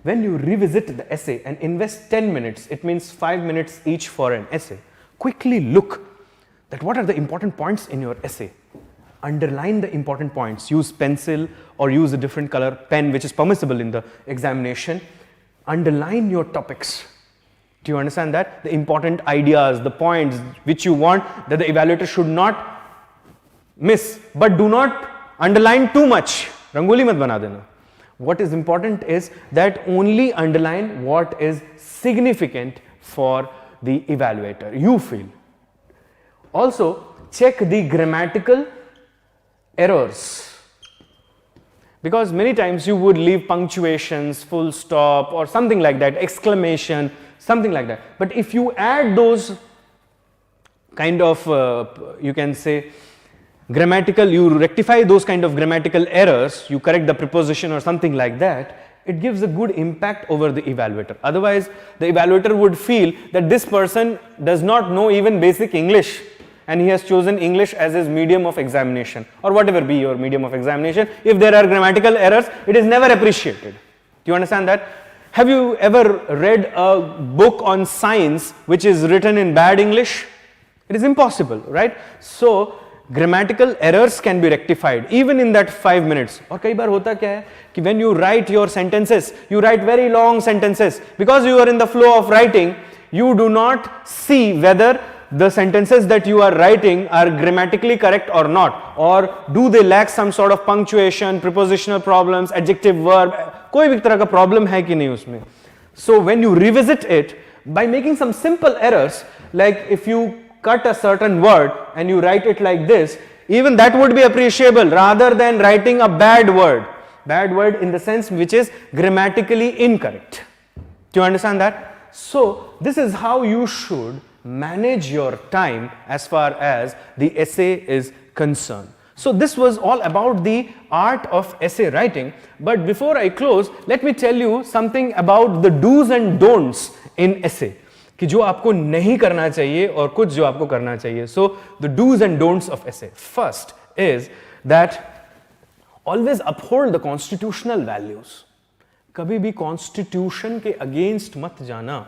When you revisit the essay and invest 10 minutes, it means 5 minutes each for an essay. Quickly look that what are the important points in your essay. Underline the important points. Use pencil or use a different color pen, which is permissible in the examination. Underline your topics. Do you understand that? The important ideas, the points which you want that the evaluator should not miss, but do not underline too much. Rangoli mat bana dena. What is important is that only underline what is significant for the evaluator, you feel. Also, check the grammatical errors, because many times you would leave punctuations, full stop or something like that, exclamation, something like that. But if you add those kind of, you can say, grammatical, you rectify those kind of grammatical errors, you correct the preposition or something like that, it gives a good impact over the evaluator. Otherwise, the evaluator would feel that this person does not know even basic English and he has chosen English as his medium of examination, or whatever be your medium of examination. If there are grammatical errors, it is never appreciated. Do you understand that? Have you ever read a book on science which is written in bad English? It is impossible, right? So grammatical errors can be rectified even in that 5 minutes. और कई बार होता क्या है कि when you write your sentences, you write very long sentences. Because you are in the flow of writing, you do not see whether the sentences that you are writing are grammatically correct or not, or do they lack some sort of punctuation, prepositional problems, adjective, verb, कोई भी तरह का problem है कि नहीं उसमें. So when you revisit it, by making some simple errors, like if you cut a certain word and you write it like this, even that would be appreciable rather than writing a bad word. Bad word in the sense which is grammatically incorrect. Do you understand that? So this is how you should manage your time as far as the essay is concerned. So this was all about the art of essay writing. But before I close, let me tell you something about the do's and don'ts in essay. कि जो आपको नहीं करना चाहिए और कुछ जो आपको करना चाहिए. So the do's and don'ts of essay. First is that always uphold the constitutional values. कभी भी कॉन्स्टिट्यूशन के अगेंस्ट मत जाना।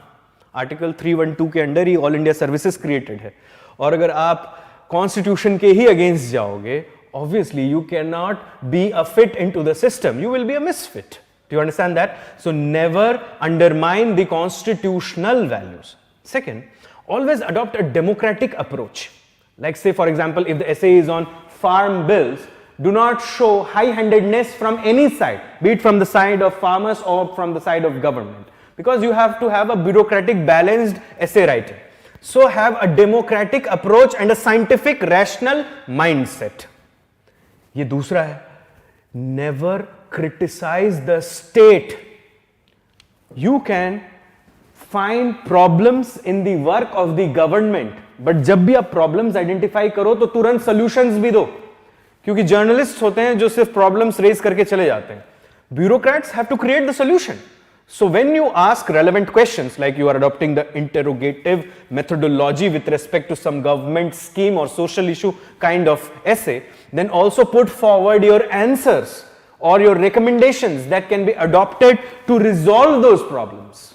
आर्टिकल 312 के अंडर ही ऑल इंडिया सर्विसेज क्रिएटेड है, और अगर आप कॉन्स्टिट्यूशन के ही अगेंस्ट जाओगे, obviously you cannot be a fit into the system, you will be a misfit. Do you understand that? So never undermine the constitutional values. Second, always adopt a democratic approach. Like say for example, if the essay is on farm bills, do not show high-handedness from any side, be it from the side of farmers or from the side of government, because you have to have a bureaucratic balanced essay writing. So have a democratic approach and a scientific rational mindset. ये दूसरा है, never criticize the state. You can find problems in the work of the government, but जब भी आप problems identify करो तो तुरंत solutions भी दो, क्योंकि journalists होते हैं जो सिर्फ problems raise करके चले जाते हैं. Bureaucrats have to create the solution. So when you ask relevant questions, like you are adopting the interrogative methodology with respect to some government scheme or social issue kind of essay, then also put forward your answers or your recommendations that can be adopted to resolve those problems.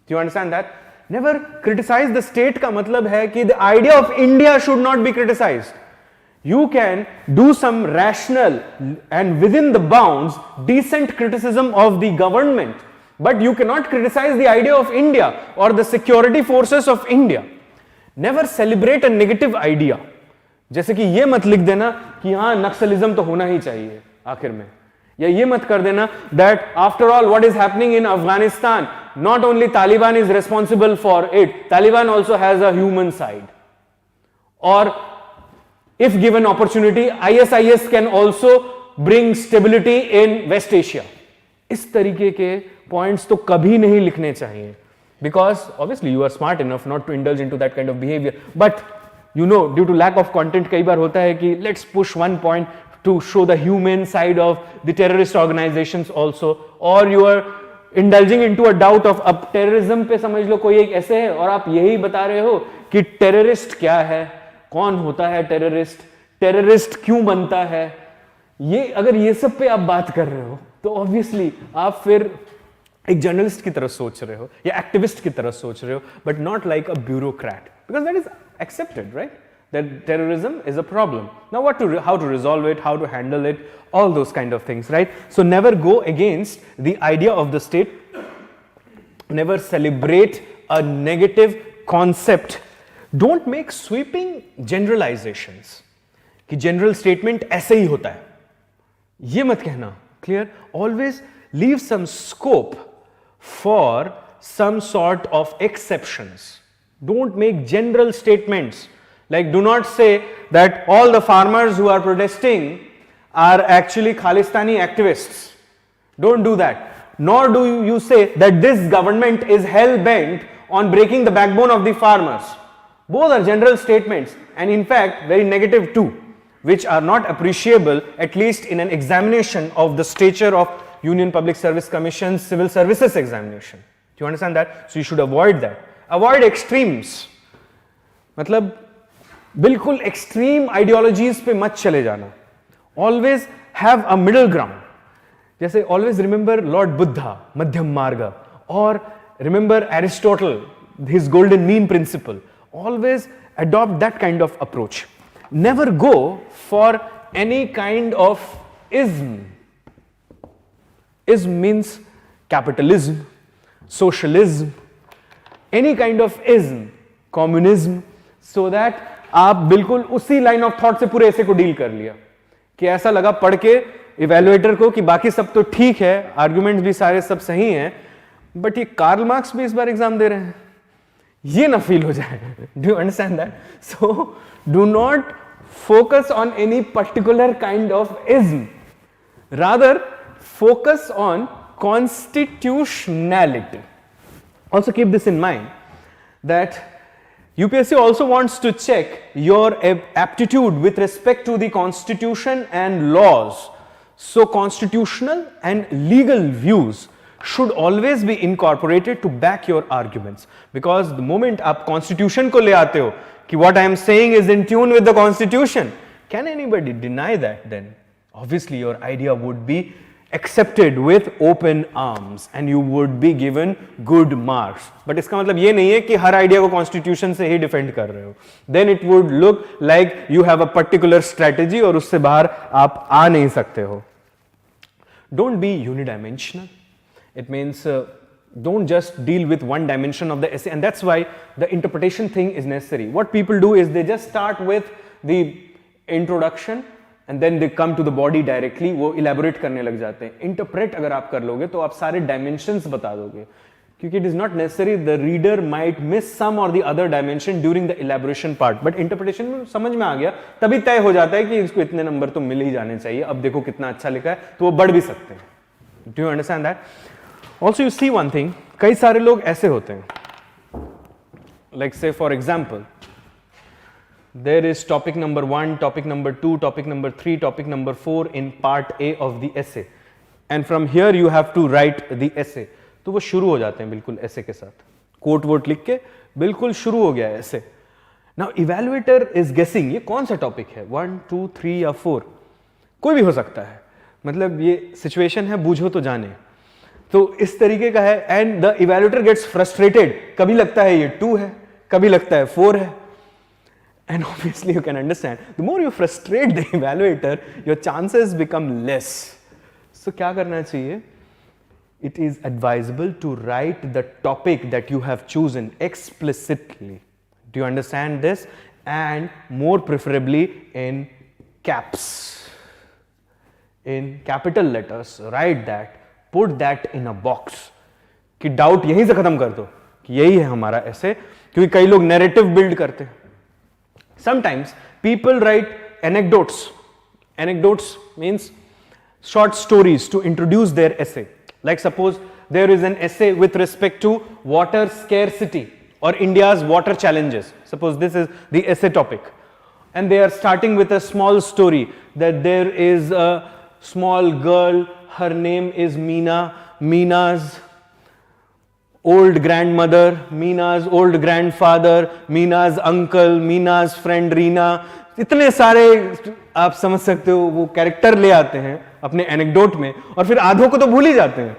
Do you understand that? Never criticize the state का मतलब है कि the idea of India should not be criticized. You can do some rational and within the bounds decent criticism of the government, but you cannot criticize the idea of India or the security forces of India. Never celebrate a negative idea. जैसे कि ये मत लिख देना कि हाँ नक्सलिज्म तो होना ही चाहिए आखिर में, या ये मत कर देना that after all what is happening in Afghanistan, not only Taliban is responsible for it, Taliban also has a human side. Or if given opportunity, ISIS can also bring stability in West Asia. इस तरीके के points तो कभी नहीं लिखने चाहिए, because obviously you are smart enough not to indulge into that kind of behaviour, but you know due to lack of content कई बार होता है कि let's push one point to show the human side of the terrorist organisations also, और you are indulging into a doubt of, अब terrorism पे समझ लो कोई एक ऐसे है और आप यही बता रहे हो कि टेररिस्ट क्या है, कौन होता है टेररिस्ट, टेररिस्ट क्यों बनता है, ये अगर ये सब पे आप बात कर रहे हो तो ऑब्वियसली आप फिर एक जर्नलिस्ट की तरह सोच रहे हो या एक्टिविस्ट की तरह सोच रहे हो, but not like a bureaucrat, because that is accepted, right? That terrorism is a problem. Now how to resolve it, how to handle it, all those kind of things, right? So never go against the idea of the state, never celebrate a negative concept, don't make sweeping generalizations कि general statement ऐसे ही होता है, ये मत कहना, clear? Always leave some scope for some sort of exceptions. Don't make general statements. Like, do not say that all the farmers who are protesting are actually Khalistani activists. Don't do that. Nor do you say that this government is hell-bent on breaking the backbone of the farmers. Both are general statements, and in fact very negative too, which are not appreciable, at least in an examination of the stature of Union Public Service Commission's Civil Services examination. Do you understand that? So you should avoid that. Avoid extremes. मतलब बिल्कुल extreme ideologies पे मत चले जाना. Always have a middle ground. जैसे always remember lord Buddha, मध्यम मार्ग, और remember Aristotle, his golden mean principle. Always adopt that kind of approach. Never go for any kind of ism. Ism means capitalism, socialism, any kind of ism, communism, so that आप बिल्कुल उसी line of thought से पूरे ऐसे को deal कर लिया कि ऐसा लगा पढ़ के इवैल्यूएटर को कि बाकी सब तो ठीक है, आर्गुमेंट्स भी सारे सब सही हैं, बट ये कार्ल मार्क्स भी इस बार एग्जाम दे रहे हैं, ये ना फील हो जाए. Do you understand that? So do not focus on any particular kind of ism, rather focus on constitutionality. Also keep this in mind that UPSC also wants to check your aptitude with respect to the constitution and laws. So constitutional and legal views should always be incorporated to back your arguments, because the moment आप constitution को ले आते हो कि what I am saying is in tune with the constitution, can anybody deny that? Then obviously your idea would be accepted with open arms and you would be given good marks. But इसका मतलब ये नहीं है कि हर idea को constitution से ही defend कर रहे हो. Then it would look like you have a particular strategy और उससे बाहर आप आ नहीं सकते हो. Don't be unidimensional. It means don't just deal with one dimension of the essay, and that's why the interpretation thing is necessary. What people do is they just start with the introduction and then they come to the body directly. वो elaborate करने लग जाते हैं. Interpret अगर आप कर लोगे तो आप सारे dimensions बता दोगे, क्योंकि it is not necessary. The reader might miss some or the other dimension during the elaboration part, but interpretation में समझ में आ गया, तभी तय हो जाता है कि इसको इतने नंबर तो मिल ही जाने चाहिए. अब देखो कितना अच्छा लिखा है, तो वो बढ़ भी सकते हैं. Do you understand that? Also you see one thing, कई सारे लोग ऐसे होते हैं. Like say for example, there is topic number 1, topic number 2, topic number 3, topic number 4 in part A of the essay, and from here you have to write the essay. तो वो शुरू हो जाते हैं बिल्कुल essay के साथ, कोट वोट लिख के बिल्कुल शुरू हो गया है essay. Now evaluator is guessing ये कौन सा टॉपिक है, 1, 2, 3 या 4, कोई भी हो सकता है. मतलब ये सिचुएशन है, बूझो तो जाने. तो इस तरीके का है, and the evaluator gets frustrated. कभी लगता है ये 2 है, कभी लगता है 4 है. And obviously you can understand, the more you frustrate the evaluator, your chances become less. So क्या करना चाहिए? It is advisable to write the topic that you have chosen explicitly. Do you understand this? And more preferably in caps, in capital letters. Write that, put that in a box. कि doubt यहीं से खत्म कर दो कि यही है हमारा ऐसे, क्योंकि कई लोग narrative build करते हैं. Sometimes people write anecdotes. Anecdotes means short stories to introduce their essay. Like suppose there is an essay with respect to water scarcity or India's water challenges. Suppose this is the essay topic, and they are starting with a small story that there is a small girl, her name is Meena. Meena's old grandmother, Meena's old grandfather, Meena's uncle, Meena's friend Reena. इतने सारे आप समझ सकते हो वो character ले आते हैं अपने एनेक्डोट में, और फिर आधों को तो भूल ही जाते हैं.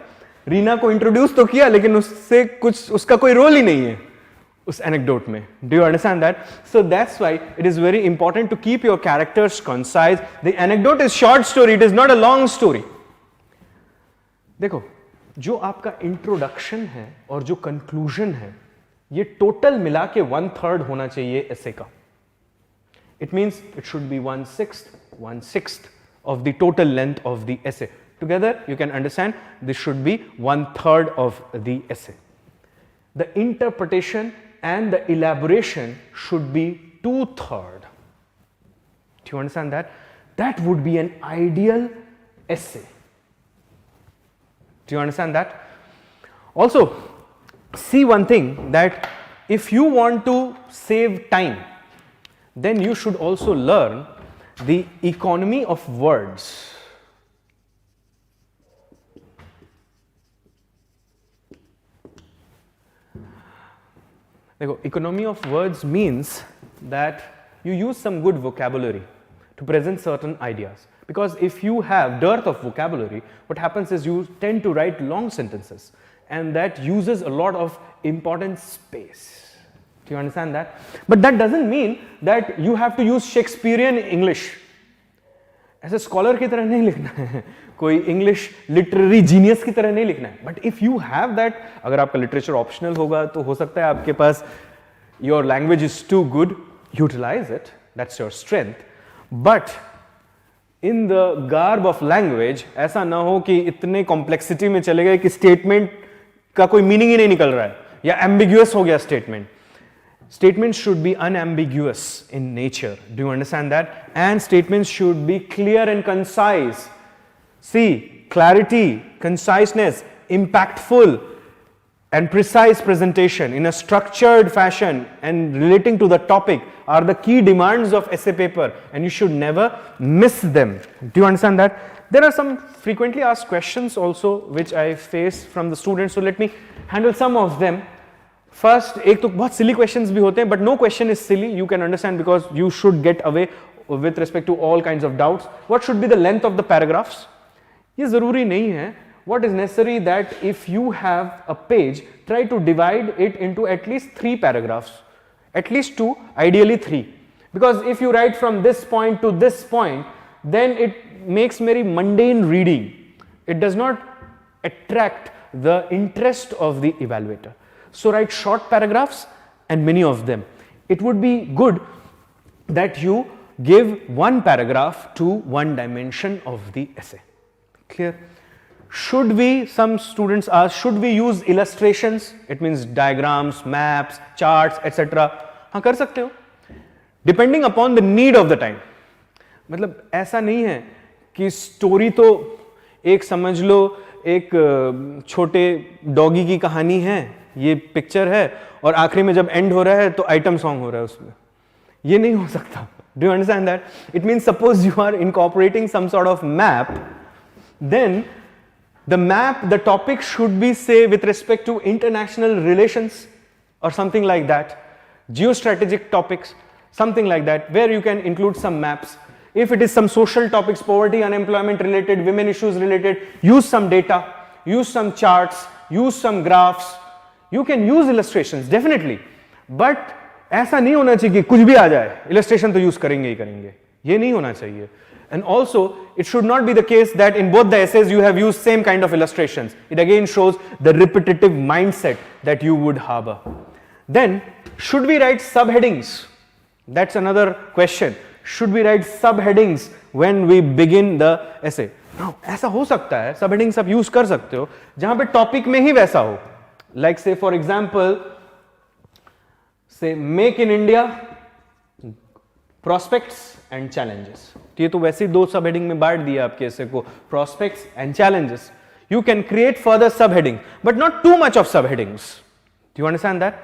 रीना को इंट्रोड्यूस तो किया, लेकिन उससे कुछ उसका कोई रोल ही नहीं है उस एनेक्डोट में. Do you understand that? So that's why it is very important to keep your characters concise. The anecdote is short story, it is not a long story. देखो, जो आपका इंट्रोडक्शन है और जो कंक्लूजन है, ये टोटल मिला के 1/3 होना चाहिए ऐसे का. It means it should be 1/6 of the total length of the essay. Together you can understand this should be 1/3 of the essay. The interpretation and the elaboration should be 2/3. Do you understand that? That would be an ideal essay. Do you understand that? Also, see one thing, that if you want to save time, then you should also learn the economy of words. देखो, economy of words means that you use some good vocabulary to present certain ideas. Because if you have dearth of vocabulary, what happens is you tend to write long sentences, and that uses a lot of important space. Do you understand that? But that doesn't mean that you have to use Shakespearean English. ऐसे scholar की तरह नहीं लिखना है, कोई English literary genius की तरह नहीं लिखना है. But if you have that, अगर आपका लिटरेचर ऑप्शनल होगा तो हो सकता है आपके पास your language is too good, utilise it, that's your strength. But in the garb of language ऐसा ना हो कि इतने कॉम्प्लेक्सिटी में चले गए कि स्टेटमेंट का कोई मीनिंग ही नहीं निकल रहा है, या एम्बिग्यूअस हो गया statement. Statements should be unambiguous in nature. Do you understand that? And statements should be clear and concise. See, clarity, conciseness, impactful and precise presentation in a structured fashion and relating to the topic are the key demands of essay paper, and you should never miss them. Do you understand that? There are some frequently asked questions also which I face from the students, so let me handle some of them. First, एक तो बहुत silly questions भी होते हैं, but no question is silly. You can understand because you should get away with respect to all kinds of doubts. What should be the length of the paragraphs? ये ज़रूरी नहीं है. What is necessary that if you have a page, try to divide it into at least 3 paragraphs, at least 2, ideally 3. Because if you write from this point to this point, then it makes very mundane reading. It does not attract the interest of the evaluator. So write short paragraphs and many of them. It would be good that you give one paragraph to one dimension of the essay. Clear? Should we, some students ask, should we use illustrations? It means diagrams, maps, charts, etc. हाँ कर सकते हो, depending upon the need of the time. मतलब ऐसा नहीं है कि story तो एक समझ लो एक छोटे डॉगी की कहानी है, ये पिक्चर है और आखिरी में जब एंड हो रहा है तो आइटम सॉन्ग हो रहा है उसमें. ये नहीं हो सकता. Do you understand that? It means suppose you are incorporating some sort of map, then the map, the topic should be, say, with respect to international relations or something like that, geostrategic topics, something like that, where you can include some maps. If it is some social topics, poverty, unemployment related, women issues related, use some data, use some charts, use some graphs. You can use illustrations, definitely. But ऐसा नहीं होना चाहिए कि कुछ भी आ जाए, illustration तो use करेंगे ही करेंगे. ये नहीं होना चाहिए. And also, it should not be the case that in both the essays you have used same kind of illustrations. It again shows the repetitive mindset that you would harbor. Then, should we write subheadings? That's another question. Should we write subheadings when we begin the essay? Now, ऐसा हो सकता है, subheadings आप use कर सकते हो, जहाँ पे topic में ही वैसा हो. Like say for example, say make in India, prospects and challenges. ये तो वैसे ही 2 subheading में बांट दिया आपके ऐसे को, prospects and challenges. You can create further subheading, but not too much of subheadings. Do you understand that?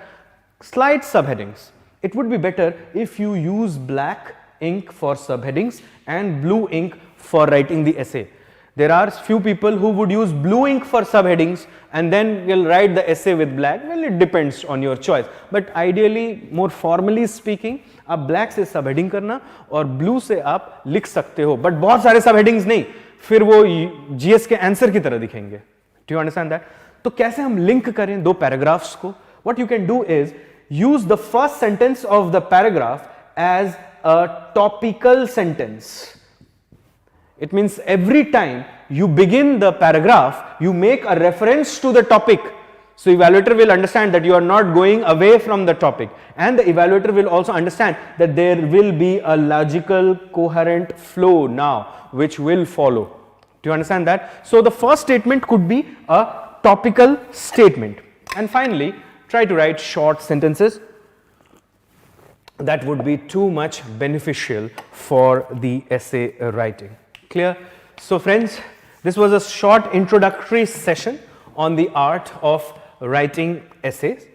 Slight subheadings. It would be better if you use black ink for subheadings and blue ink for writing the essay. There are few people who would use blue ink for subheadings and then will write the essay with black. Well, it depends on your choice. But ideally, more formally speaking, आप black से subheading करना और blue से आप लिख सकते हो. But बहुत सारे subheadings नहीं, फिर वो GS के answer की तरह दिखेंगे. Do you understand that? तो कैसे हम link करें 2 paragraphs को? What you can do is use the first sentence of the paragraph as a topical sentence. It means every time you begin the paragraph, you make a reference to the topic. So evaluator will understand that you are not going away from the topic, and the evaluator will also understand that there will be a logical coherent flow now which will follow. Do you understand that? So the first statement could be a topical statement. And finally, try to write short sentences. That would be too much beneficial for the essay writing. Clear? So friends, this was a short introductory session on the art of writing essays.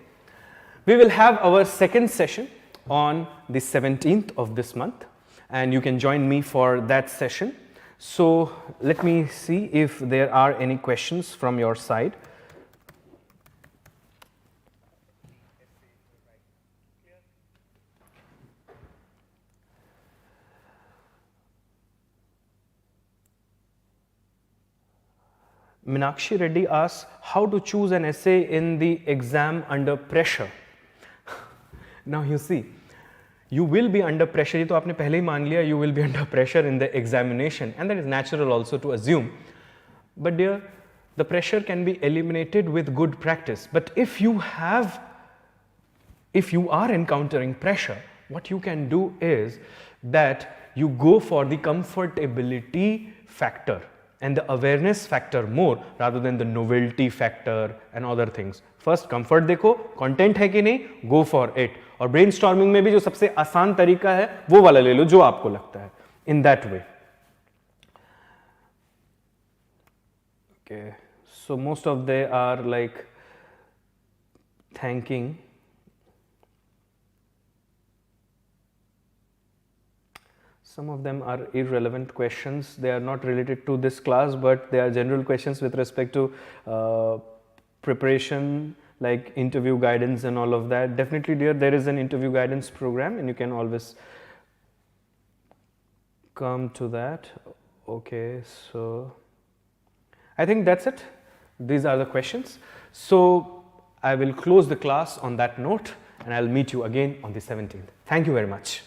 We will have our second session on the 17th of this month, and you can join me for that session. So let me see if there are any questions from your side. Minakshi Reddy asks, how to choose an essay in the exam under pressure? Now you see, you will be under pressure. ये तो आपने पहले ही मान लिया, you will be under pressure in the examination, and that is natural also to assume. But dear, the pressure can be eliminated with good practice. But if you are encountering pressure, what you can do is that you go for the comfortability factor and the awareness factor more rather than the novelty factor and other things. First comfort देखो, content है कि नहीं, go for it. और brainstorming में भी जो सबसे आसान तरीका है वो वाला ले लो जो आपको लगता है. In that way. Okay, so most of they are like thanking. Some of them are irrelevant questions. They are not related to this class, but they are general questions with respect to preparation, like interview guidance and all of that. Definitely, dear, there is an interview guidance program, and you can always come to that. Okay, so I think that's it. These are the questions. So I will close the class on that note, and I'll meet you again on the 17th. Thank you very much.